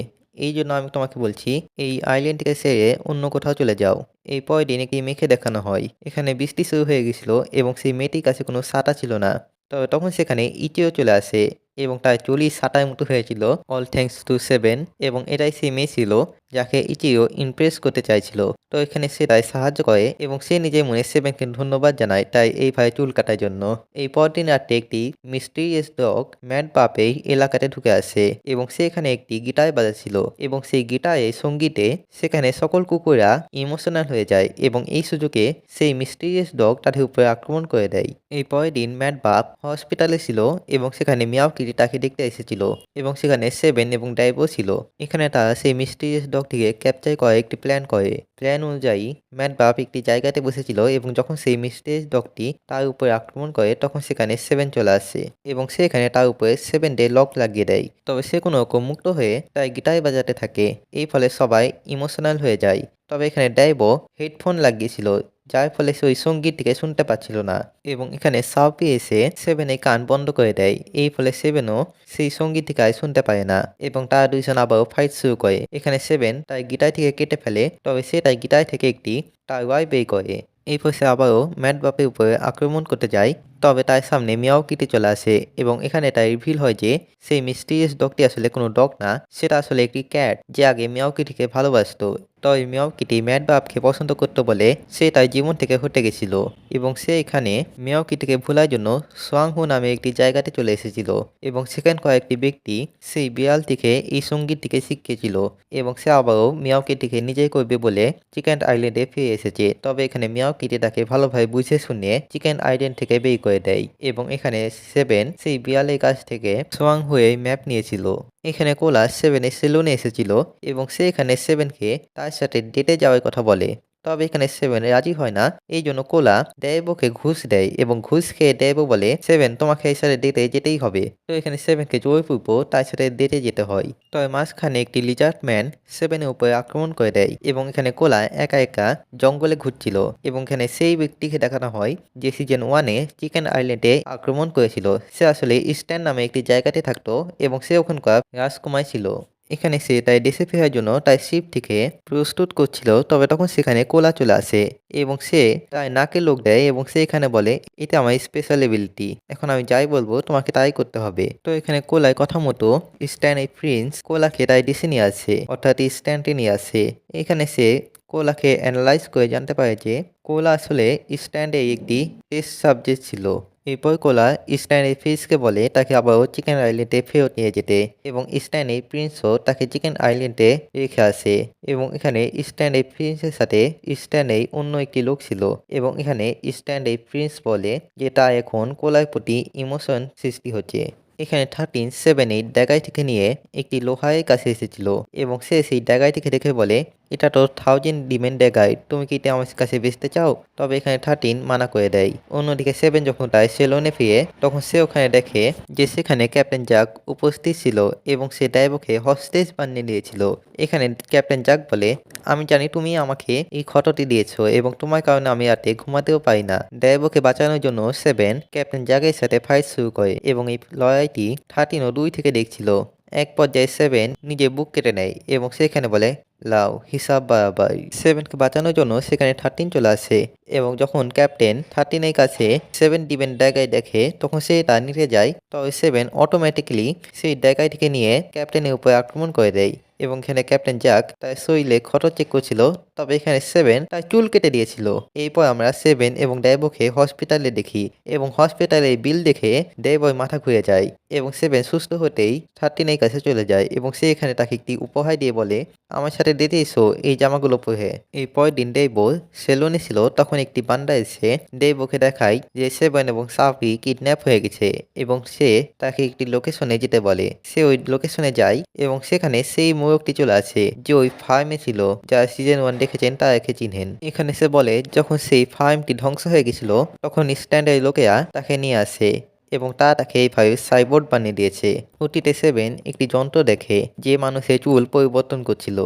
এই জন্য আমি তোমাকে বলছি এই আইল্যান্ডকে ছেড়ে অন্য কোথাও চলে যাও। এই পরের দিন একটি মেয়েকে দেখানো হয়। এখানে বৃষ্টি শুরু হয়ে গেছিল এবং সেই মেয়েটির কাছে কোনো ছাতা ছিল না। তবে তখন সেখানে ইচিও চলে আসে এবং তার চুলই ছাতার মতো হয়েছিল অল থ্যাঙ্কস টু 7 এবং এটাই সেই মেয়ে ছিল যাকে ইচিও ইমপ্রেস করতে চাইছিল। তো এখানে সে তাই সাহায্য করে এবং সে নিজের মনে 7কে ধন্যবাদ জানায় তাই এইভাবে চুল কাটার জন্য। এই পরদিন রাতে একটি মিস্টিরিয়াস ডগ ম্যাড বাপেই এলাকাতে ঢুকে আসে এবং সে এখানে একটি গিটার বাজাচ্ছিল এবং সেই গিটারের সঙ্গীতে সেখানে সকল কুকুররা ইমোশনাল হয়ে যায় এবং এই সুযোগে সেই মিস্টিরিয়াস ডগ তাদের উপরে আক্রমণ করে দেয়। এই পরের দিন ম্যাড বাপ হসপিটালে ছিল এবং সেখানে মিয়াও কিটি তাকে দেখতে এসেছিল এবং সেখানে 7 এবং ডাইভও ছিল। এখানে তারা সেই মিস্টিরিয়াস ডগটিকে ক্যাপচার করার একটি প্ল্যান করে। প্ল্যান অনুযায়ী ম্যাড বাপ একটি জায়গাতে বসেছিল এবং যখন সেই মিস্টিরিয়াস ডগটি তার উপরে আক্রমণ করে তখন সেখানে 7 চলে আসে এবং সে এখানে তার উপরে 7 লক লাগিয়ে দেয়। তবে সে কোনো রকম মুক্ত হয়ে তাই গিটার বাজাতে থাকে। এই ফলে সবাই ইমোশনাল হয়ে যায়। তবে এখানে ডাইভও হেডফোন লাগিয়েছিল যার ফলে সে ওই সঙ্গীতটিকে শুনতে পাচ্ছিল না এবং এখানে সাউপি এসে 7-এর কান বন্ধ করে দেয়। এই ফলে 7ও সেই সঙ্গীতটিকে আর শুনতে পারে না এবং তারা দুইজন আবারও ফাইট শুরু করে। এখানে 7 তার গিটার থেকে কেটে ফেলে, তবে সে তার গিটার থেকে একটি টাওয়ার বের করে। এরপর সে আবারও ম্যাড বাপের উপরে আক্রমণ করতে যায়, তবে তার সামনে মিয়াও কিটি চলে আসে এবং এখানে তাই রিভিল হয় যে সেই মিস্টিরিয়াস ডগটি আসলে কোনো ডগ না, সেটা আসলে একটি ক্যাট যে আগে মিয়াও কিটিকে ভালোবাসতো। তবে মিয়াও কিটি ম্যাড বাপকে পছন্দ করতো বলে সে তার জীবন থেকে হটে গেছিল এবং সে এখানে মিয়াও কিটিকে ভোলার জন্য সোয়াংহু নামে একটি জায়গাতে চলে এসেছিল এবং সেখানে কয়েকটি ব্যক্তি সেই বিড়ালটিকে এই সঙ্গীতটিকে শিখিয়েছিল এবং সে আবারও মিয়াও কিটিকে নিজেই করবে বলে চিকেন আইল্যান্ডে ফিরে এসেছে। তবে এখানে মিয়াও কিটি তাকে ভালোভাবে বুঝে শুনে চিকেন আইল্যান্ড থেকে বের করে দেয় এবং এখানে 7 সেই বিড়ালের কাছ থেকে সোয়াংহুয়ের ম্যাপ নিয়েছিল। এখানে কোলা 7-এর সেলুনে এসেছিল এবং সে এখানে 7কে তার সাথে ডেটে যাওয়ার কথা বলে। তবে এখানে 7 রাজি হয় না, এই জন্য কোলা ডেভোকে ঘুষ দেয় এবং ঘুষ খেয়ে ডেভো বলে 7 তোমাকে এর সাথে ডেটে যেতেই হবে। তো এখানে 7কে জোরপূর্বক তার সাথে ডেটে যেতে হয়। তবে মাঝখানে একটি লিজার্ড ম্যান 7-এর উপরে আক্রমণ করে দেয় এবং এখানে কোলা একা একা জঙ্গলে ঘুরছিল এবং এখানে সেই ব্যক্তিকে দেখানো হয় যে সিজন 1-এ চিকেন আইল্যান্ডে আক্রমণ করেছিল। সে আসলে ইস্টার্ন নামে একটি জায়গাতে থাকতো এবং সে ওখানকার রাজকুমার ছিল। এখানে সে তাই দেশে ফেরার জন্য তার শিপটিকে প্রস্তুত করছিল, তবে তখন সেখানে কোলা চলে আসে এবং সে তার নাকে লোক দেয় এবং সে এখানে বলে এটা আমার স্পেশাল এবিলিটি, এখন আমি যাই বলবো তোমাকে তাই করতে হবে। তো এখানে কোলায় কথা মতো স্ট্যান এই প্রিন্স কোলাকে তাই দেশে নিয়ে আসে, অর্থাৎ স্ট্যান্ডে নিয়ে আসে। এখানে সে কোলাকে অ্যানালাইজ করে জানতে পারে যে কোলা আসলে স্ট্যান্ডে একটি টেস্ট সাবজেক্ট ছিল। এরপর কোলা স্ট্যানের ফিসকে বলে তাকে আবারও চিকেন আইল্যান্ডে ফেরত নিয়ে যেতে এবং স্ট্যানের প্রিন্সও তাকে চিকেন আইল্যান্ডে রেখে আসে এবং এখানে স্ট্যানের প্রিন্সের সাথে স্ট্যানের অন্য একটি লোক ছিল এবং এখানে স্ট্যানের প্রিন্স বলে যে তা এখন কোলার প্রতি ইমোশন সৃষ্টি হচ্ছে। এখানে 13 7-8 ড্যাগাইটিকে নিয়ে একটি লোহারের কাছে এসেছিল এবং সে সেই ড্যাগাইটিকে দেখে বলে এটা তো 1000 ডিমেন্ড ড্যাগাই, তুমি কি এটা আমার কাছে বেচতে চাও? তবে এখানে 13 মানা করে দেয়। অন্যদিকে 7 যখন তাই সেলুনে ফিরে তখন সে ওখানে দেখে যে সেখানে ক্যাপ্টেন জাক উপস্থিত ছিল এবং সে ডাইভোকে হস্টেজ বানিয়ে দিয়েছিল। এখানে ক্যাপ্টেন জাক বলে আমি জানি তুমি আমাকে এই ক্ষতটি দিয়েছো এবং তোমার কারণে আমি রাতে ঘুমাতেও পারি না। ডাইভোকে বাঁচানোর জন্য 7 ক্যাপ্টেন জাকের সাথে ফাইট শুরু করে এবং এই লড়াইটি 13ও 2 থেকে দেখছিল। এক পর্যায়ে সেভেন নিজে বুক কেটে নেয় এবং সেখানে বলে লাও হিসাব বাড়াবাই। সেভেনকে বাঁচানোর জন্য সেখানে 13 চলে আসে এবং যখন ক্যাপ্টেন 13 এর কাছে 7 ডিমের ড্যাগায় দেখে তখন সে তা নিতে যায়, তবে সেভেন অটোমেটিক্যালি সেই ড্যাগাইটিকে নিয়ে ক্যাপ্টেনের উপর আক্রমণ করে দেয় এবং এখানে ক্যাপ্টেন জ্যাক তার শরীরে ক্ষত চেক করছিল, তবে এখানে সেভেন তার চুল কেটে দিয়েছিল। এরপর আমরা সেভেন এবং ড্যাবোকে হসপিটালে দেখি এবং হসপিটালে বিল দেখে ড্যাবোর মাথা ঘুরে যায় এবং সেভেন সুস্থ হতেই 13 এর কাছে চলে যায় এবং সে এখানে তাকে একটি উপহার দিয়ে বলে আমার সাথে ডেটে এসো এই জামাগুলো পরে। এই পরের দিন ডেবো সেলুনে ছিল, তখন একটি বান্দা এসে ডেবোকে দেখায় যে সেভেন এবং সাফি কিডন্যাপ হয়ে গেছে এবং সে তাকে একটি লোকেশনে যেতে বলে। সে ওই লোকেশনে যায় এবং সেখানে সেই মোরগটি চলে আসে যে ওই ফার্মে ছিল, যা সিজন 1 দেখেছেন তা একে চিনহেন। এখানে সে বলে যখন সেই ফার্মটি ধ্বংস হয়ে গেছিল তখন স্ট্যান্ডের লোকেরা তাকে নিয়ে আসে এবং তাকে এইভাবে সাইবোর্ড বানিয়ে দিয়েছে। ওটিতে সেভেন একটি যন্ত্র দেখে যে মানুষের চুল পরিবর্তন করছিল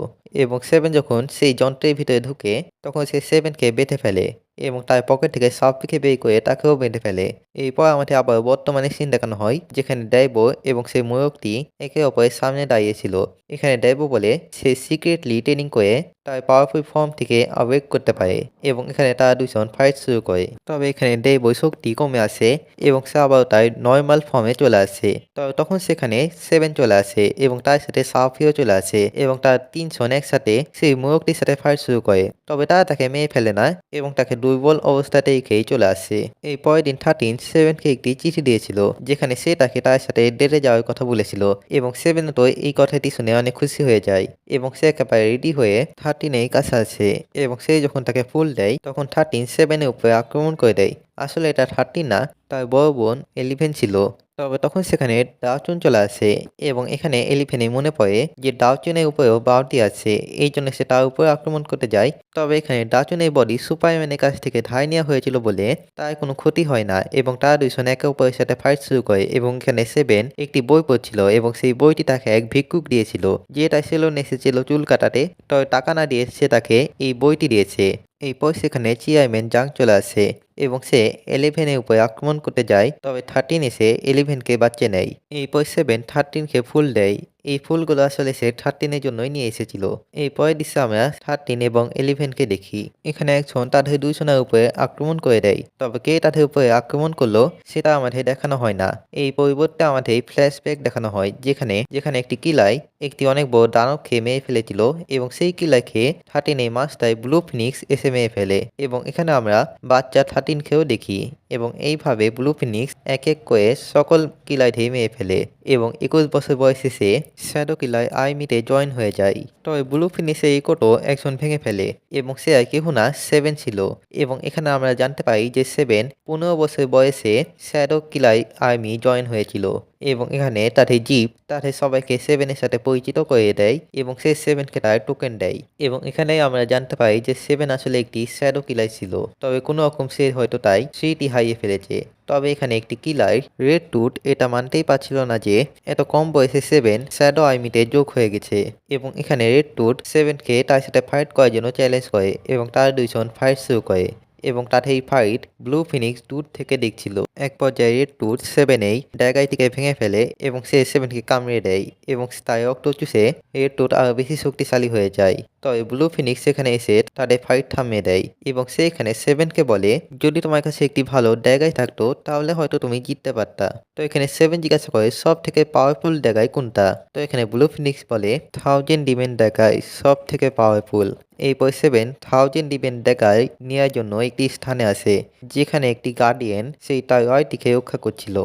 এবং সেভেন যখন সেই যন্ত্রের ভিতরে ঢুকে তখন সে সেভেনকে বেঁধে ফেলে এবং তার পকেট থেকে সাফিকে বের করে তাকেও বেঁধে ফেলে। এরপর আমাদের আবার বর্তমানে সিন দেখানো হয় যেখানে ড্যাবো এবং সেই মোরগটি একে অপরের সামনে দাঁড়িয়েছিল। এখানে ড্যাবো বলে সে সিক্রেটলি ট্রেনিং করে তার পাওয়ারফুল ফর্ম থেকে আবেগ করতে পারে এবং এখানে তারা দুজন ফাইট শুরু করে। তবে এখানে ড্যাবো শক্তি কমে আসে এবং সে আবার তার নর্মাল ফর্মে চলে আসে। তবে তখন সেখানে সেভেন চলে আসে এবং তার সাথে সাফিও চলে আসে এবং তার 3 জন একসাথে সেই মোরগটির সাথে ফাইট শুরু করে, তবে তারা তাকে মেরে ফেলে না এবং তাকে দুর্বল অবস্থাতে রেখেই চলে আসে। এই পরের দিন 13 সেভেনকে একটি চিঠি দিয়েছিল যেখানে সে তাকে তার সাথে ডেটে যাওয়ার কথা বলেছিল এবং সেভেন তো এই কথাটি শুনে অনেক খুশি হয়ে যায় এবং সে একেবারে রেডি হয়ে 13 এর কাছে আসে এবং সে যখন তাকে ফুল দেয় তখন 13 সেভেনের উপরে আক্রমণ করে দেয়। আসলে এটা 13 না, তার বড় বোন 11 ছিল। তবে তখন সেখানে ডাওচুন চলে আসে এবং এখানে এলিফেনের মনে পড়ে যে ডাওচুনের উপরেও বাউটি আছে, এই জন্য সে তার উপরে আক্রমণ করতে যায়। তবে এখানে ডাওচুনের বডি সুপারম্যানের কাছ থেকে ধার নেওয়া হয়েছিল বলে তার কোনো ক্ষতি হয় না এবং তারা দুজন একে অপরের সাথে ফাইট শুরু করে এবং এখানে সেভেন একটি বই পড়ছিল এবং সেই বইটি তাকে এক ভিক্ষুক দিয়েছিল যে তার সেলুনে এসেছিল চুল কাটাতে, তবে টাকা না দিয়ে সে তাকে এই বইটি দিয়েছে। এরপর সেখানে চেয়ারম্যান জাং চলে আসে এবং সে 11-এর উপরে আক্রমণ করতে যায়, তবে 13 এসে 11-কে বাঁচিয়ে নেয়। এরপর সেভেন 13-কে ফুল দেয়। এই ফুলগুলো আসলে সে 13-এর জন্যই নিয়ে এসেছিল। এরপরের দৃশ্যে আমরা 13 এবং 11-কে দেখি। এখানে একজন তাদের দুজনের উপরে আক্রমণ করে দেয়, তবে কে তাদের উপরে আক্রমণ করলো সেটা আমাদের দেখানো হয় না। এই পরিবর্তে আমাদের ফ্ল্যাশব্যাক দেখানো হয় যেখানে একটি কিলায় একটি অনেক বড় দানব খেয়ে মেরে ফেলেছিল এবং সেই কিলায় খেয়ে 13-এর মাস্টার ব্লু ফিনিক্স এসে মেরে ফেলে এবং এখানে আমরা বাচ্চা 13-কেও দেখি এবং এইভাবে ব্লু ফিনিক্স এক এক করে সকল কিলায় মেরে ফেলে এবং 21 বছর বয়সে সে শ্যাডো কিলার আর্মিতে জয়েন হয়ে যায়। তবে ব্লু ফিনিক্সের এই কোটো একজন ভেঙে ফেলে এবং সে আর কেউ না সেভেন ছিল এবং এখানে আমরা জানতে পারি যে সেভেন 15 বছর বয়সে শ্যাডো কিলার আর্মি জয়েন হয়েছিল এবং এখানে তাদের জিপ তাদের সবাইকে সেভেনের সাথে পরিচিত করে দেয় এবং সে সেভেনকে তার টোকেন দেয় এবং এখানেই আমরা জানতে পারি যে সেভেন আসলে একটি শ্যাডো কিলার ছিল, তবে কোনো রকম সে হয়তো তাই স্মৃতি হারিয়ে ফেলেছে। তবে এখানে একটি কিলার রেড টুট এটা মানতেই পারছিল না যে এত কম বয়সে সেভেন শ্যাডো আর্মিতে যোগ হয়ে গেছে এবং এখানে রেড টুট সেভেনকে তার সাথে ফাইট করার জন্য চ্যালেঞ্জ করে এবং তার দুইজন ফাইট শুরু করে এবং তাদের এই ফাইট ব্লু ফিনিক্স দূর থেকে দেখছিল। এক পর্যায়ে রেড টুট সেভেনেই ড্যাগাইটিকে ভেঙে ফেলে এবং সে সেভেনকে কামড়ে দেয় এবং তার রক্ত চুষে রেড টুট আরো বেশি শক্তিশালী হয়ে যায়। তবে ব্লু ফিনিক্স সেখানে এসে তাদের ফাইট থামিয়ে দেয় এবং সে এখানে সেভেনকে বলে যদি তোমার কাছে একটি ভালো ড্যাগাই থাকতো তাহলে হয়তো তুমি জিততে পারতা। তো এখানে সেভেন জিজ্ঞাসা করে সব থেকে পাওয়ারফুল ড্যাগাই কোনটা, তো এখানে ব্লু ফিনিক্স বলে 1000 ডিমেন ড্যাগাই সব থেকে পাওয়ারফুল। এরপর সেভেন 1000 ডিমেন ড্যাগাই নেওয়ার জন্য একটি স্থানে আসে যেখানে একটি গার্ডিয়ান সেই টাওয়ারটিকে রক্ষা করছিল।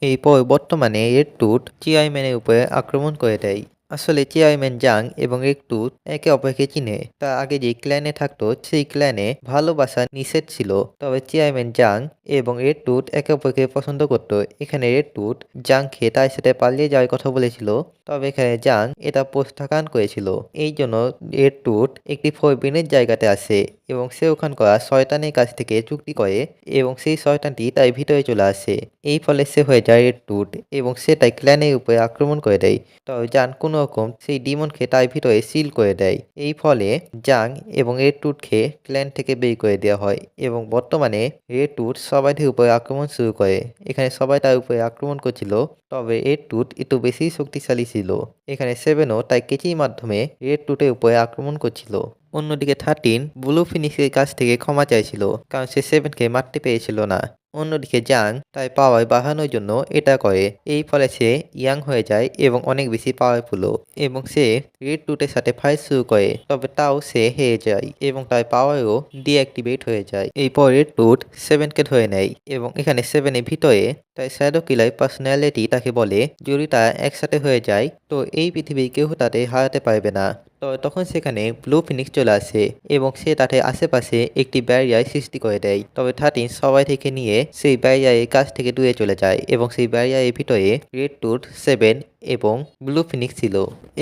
এরপর বর্তমানে রেড টুট চেয়ারম্যানের উপরে আক্রমণ করে দেয়। আসলে চেয়ারম্যান জাং এবং রেড টুট একে অপরকে চিনে, তার আগে যে ক্ল্যানে থাকতো সেই ক্ল্যানে ভালোবাসা নিষেধ ছিল, তবে চেয়ারম্যান জাং এবং রেড টুট একে অপরকে পছন্দ করতো। এখানে রেড টুট জাংকে তার সাথে পালিয়ে যাওয়ার কথা বলেছিল, তবে এখানে জাং এটা প্রত্যাখ্যান করেছিল। এই জন্য রেড টুট একটি ফরবিনের জায়গাতে আসে এবং সে ওখানকার শয়তানের কাছ থেকে চুক্তি করে এবং সেই শয়তানটি তার ভিতরে চলে আসে। এই ফলে সে হয়ে যায় রেড টুথ এবং সে তাই ক্ল্যানের উপরে আক্রমণ করে দেয়। তবে জাং কোনো রকম সেই ডিমনকে তার ভিতরে সিল করে দেয়। এই ফলে জাং এবং রেড টুথকে ক্ল্যান থেকে বের করে দেওয়া হয় এবং বর্তমানে রেড টুথ সবাইদের উপরে আক্রমণ শুরু করে। এখানে সবাই তার উপরে আক্রমণ করছিল, তবে রেড টুথ একটু বেশি শক্তিশালী ছিল। এখানে সেভেনও তাই কেচির মাধ্যমে রেড টুথের উপরে আক্রমণ করছিল। অন্যদিকে 13 ব্লু ফিনিক্সের কাছ থেকে ক্ষমা চাইছিল, কারণ সে সেভেনকে মারতে পেরেছিল না। অন্যদিকে জাং তার পাওয়ার বাড়ানোর জন্য এটা করে। এই ফলে সে ইয়াং হয়ে যায় এবং অনেক বেশি পাওয়ারফুলও, এবং সে রেড টুথের সাথে ফাইট শুরু করে, তবে তাও সে হেরে যায় এবং তার পাওয়ারও ডিঅ্যাক্টিভেট হয়ে যায়। এরপর রেড টুথ সেভেনকে ধরে নেয় এবং এখানে সেভেনের ভিতরে তাই শ্যাডো কিলার পার্সোনালিটি তাকে বলে যদি তারা একসাথে হয়ে যায় তো এই পৃথিবীর কেউ তাদের হারাতে পারবে না। তো তখন সেখানে ব্লু ফিনিক্স চলে আসে এবং সে তাদের আশেপাশে একটি ব্যারিয়ার সৃষ্টি করে দেয়। তবে 13 সবাই থেকে নিয়ে সেই ব্যারিয়ারের কাছ থেকে দূরে চলে যায় এবং সেই ব্যারিয়ারের ভিতরে রেড টুথ, সেভেন এবং ব্লু ফিনিক্স ছিল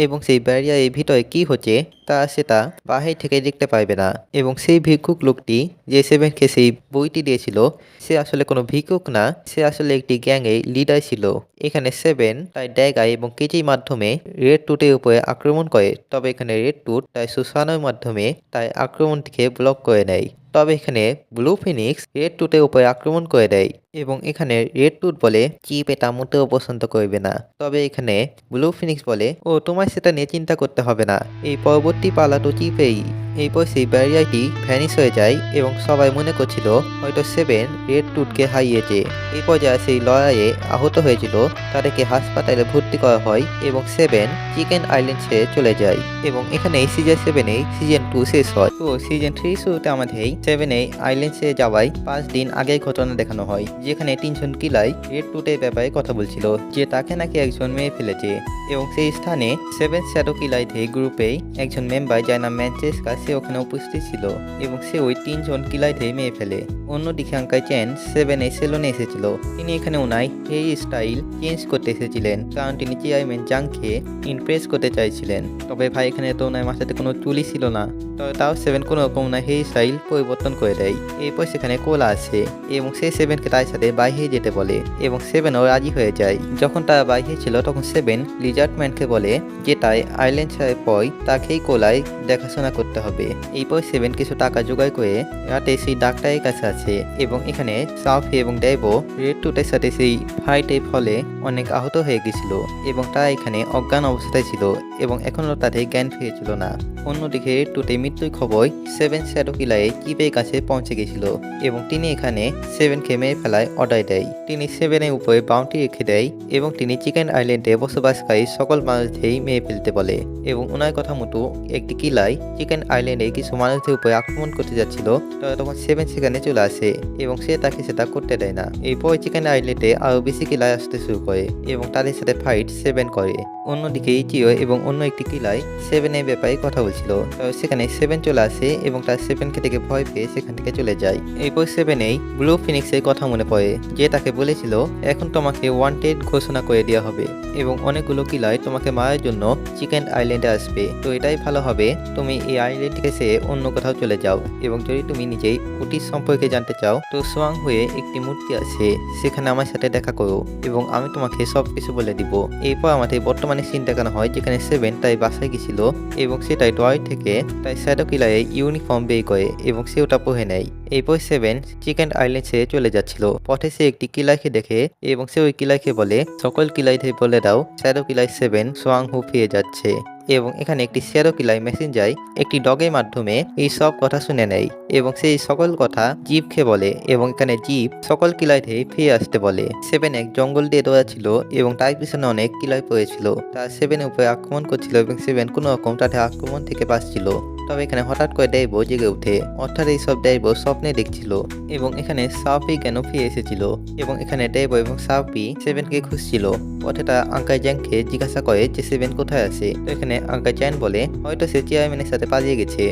এবং সেই ব্যারিয়ারের ভিতরে কি হচ্ছে তা সেটা বাহির থেকে দেখতে পারবে না। এবং সেই ভিক্ষুক লোকটি যে সেভেনকে সেই বইটি দিয়েছিল সে আসলে কোনো ভিক্ষুক না, সে আসলে একটি গ্যাংয়ের লিডার ছিল। এখানে সেভেন তার ড্যাগার এবং কেচির মাধ্যমে রেড টুথের উপরে আক্রমণ করে, তবে এখানে রেড টুথ তার সুসানোর মাধ্যমে তার আক্রমণটিকে ব্লক করে নেয়। তবে এখানে ব্লু ফিনিক্স রেড টুথের উপরে আক্রমণ করে দেয় এবং এখানে রেড টুথ বলে চিপ এটা মোটেও পছন্দ করবে না। তবে এখানে ব্লু ফিনিক্স বলে ও তোমার সেটা নিয়ে চিন্তা করতে হবে না, এই পরবর্তী পালা তো চিপেই। এরপর সেই ব্যারিয়ারটি ভ্যানিশ হয়ে যায় এবং সবাই মনে করছিল হয়তো সেভেন রেড টুথকে হারিয়েছে। এরপর যারা সেই লড়াইয়ে আহত হয়েছিল তাদেরকে হাসপাতালে ভর্তি করা হয় এবং সেভেন চিকেন আইল্যান্ড ছেড়ে চলে যায় এবং এখানে সিজন 7 সিজন 2 শেষ হয়। তো সিজন 3 শুরুতে আমাদের সেভেনে আইল্যান্ড ছেড়ে যাওয়ায় 5 দিন আগের ঘটনা দেখানো হয়, যেখানে 3 জন কিলাই রেড টুথের ব্যাপারে কথা বলছিল যে তাকে নাকি একজন মেয়ে ফেলেছে এবং সেই স্থানে 7 শ্যাডো কিলারদের গ্রুপেই একজন মেম্বার যার নাম ম্যানচেস্কার সে ওখানে উপস্থিত ছিল এবং সে ওই 3 জন কিলারদের মেয়ে ফেলে। অন্যদিকে আঙ্কাই চেন 7 সেলুনে এসেছিল। তিনি এখানে ওনার হেয়ার স্টাইল চেঞ্জ করতে এসেছিলেন কারণ তিনি চেয়ারম্যান জাংকে ইমপ্রেস করতে চাইছিলেন। তবে ভাই এখানে তো ওনার মাথাতে কোনো চুলই ছিল না, তবে তাও 7 কোনো রকম ওনার হেয়ার স্টাইল পরিবর্তন করে দেয়। এরপর সেখানে কোলা আসে এবং সে 7কে তার সাথে বাইরে যেতে বলে এবং 7ও রাজি হয়ে যায়। যখন তারা বাইরে ছিল তখন 7 লিজার্ডম্যানকে বলে যে তাই আইল্যান্ড ছাড়ার পর তাকেই কোলায় দেখাশোনা করতে হবে। এরপর 7 কিছু টাকা জোগাড় করে রাতে সেই ডাক্তারের কাছে আছে এবং এখানে সাফি এবং ডেভো রেড টুথের সাথে সেই ফাইটের ফলে অনেক আহত হয়ে গেছিল এবং তারা এখানে অজ্ঞান অবস্থায় ছিল এবং এখনও তাদের জ্ঞান ফিরেছিল না। অন্যদিকে রেড টুথের মৃত্যুর খবর 7 শ্যাডো কিলারের চিপের কাছে পৌঁছে গেছিল এবং তিনি এখানে 7কে মেরে ফেলায় অর্ডার দেয়। তিনি 7-এর উপরে বাউন্টি রেখে দেয় এবং তিনি চিকেন আইল্যান্ডে বসবাসকারী সকল মানুষকেই মেরে ফেলতে বলে এবং ওনার কথা মতো একটি কিলাই চিকেন আইল্যান্ডে কিছু মানুষদের উপরে আক্রমণ করতে যাচ্ছিল, তখন 7 সেখানে চলে আসে এবং সে তাকে সেটা করতে দেয় না। এরপর চিকেন আইল্যান্ডে আরও বেশি কিলাই আসতে শুরু করে এবং তাদের সাথে ফাইট 7 করে। অন্যদিকে ইচিও এবং অন্য একটি কিলাই 7-এর ব্যাপারে কথা বলছিল, তবে সেখানে 7 চলে আসে এবং তার 7কে থেকে ভয় পেয়ে সেখান থেকে চলে যায়। এরপর 7 ব্লু ফিনিক্সের কথা মনে পড়ে যে তাকে বলেছিল এখন তোমাকে ওয়ান্টেড ঘোষণা করে দেওয়া হবে এবং অনেকগুলো কিলাই তোমাকে মারার জন্য চিকেন আইল্যান্ডে আসবে। তো এটাই ভালো হবে তুমি এই আইল্যান্ড থেকে সে অন্য কোথাও চলে যাও এবং যদি তুমি নিজেই ওটির সম্পর্কে জানতে চাও তো সোয়াং হয়ে একটি মূর্তি আছে, সেখানে আমার সাথে দেখা করো এবং আমি তোমাকে সবকিছু বলে দিব। এরপর আমাদের বর্তমানে সিন দেখানো হয় যেখানে 7 তাই বাসায় গেছিল এবং সে তাই ড্রয়ার থেকে তাই শ্যাডো কিলারের ইউনিফর্ম বের করে এবং সে ওটা পরে নেয়। এরপর 7 চিকেন আইল্যান্ড ছেড়ে চলে যাচ্ছিল। পথে সে একটি কিলারকে দেখে এবং সে ওই কিলারকে বলে সকল কিলারদের বলে দাও শ্যাডো কিলার 7 সোয়াং হু ফিরে যাচ্ছে এবং এখানে একটি শ্যাডো কিলার মেসেঞ্জার একটি ডগের মাধ্যমে এই সব কথা শুনে নেয় এবং সেই সকল কথা জিপকে বলে এবং এখানে জিপ সকল কিলারদের ফিরে আসতে বলে। 7 এক জঙ্গল দিয়ে দৌড়াচ্ছিল এবং তার পিছনে অনেক কিলার পড়েছিল, তার 7-এর উপরে আক্রমণ করছিল এবং 7 কোনো রকম তাদের আক্রমণ থেকে বাঁচছিল। তবে এখানে হঠাৎ করে ডেভো জেগে ওঠে, অর্থাৎ এইসব ডেভো স্বপ্নে দেখছিল এবং এখানে সাউপি কেন ফিরে এসেছিল এবং এখানে ডেভো এবং সাউপি 7কে খুঁজছিল। পথে তারা আঙ্কাই জ্যাংকে জিজ্ঞাসা করে যে 7 কোথায় আছে। তো এখানে আঙ্কাই চ্যান বলে হয়তো সে চেয়ারম্যানের সাথে পালিয়ে গেছে।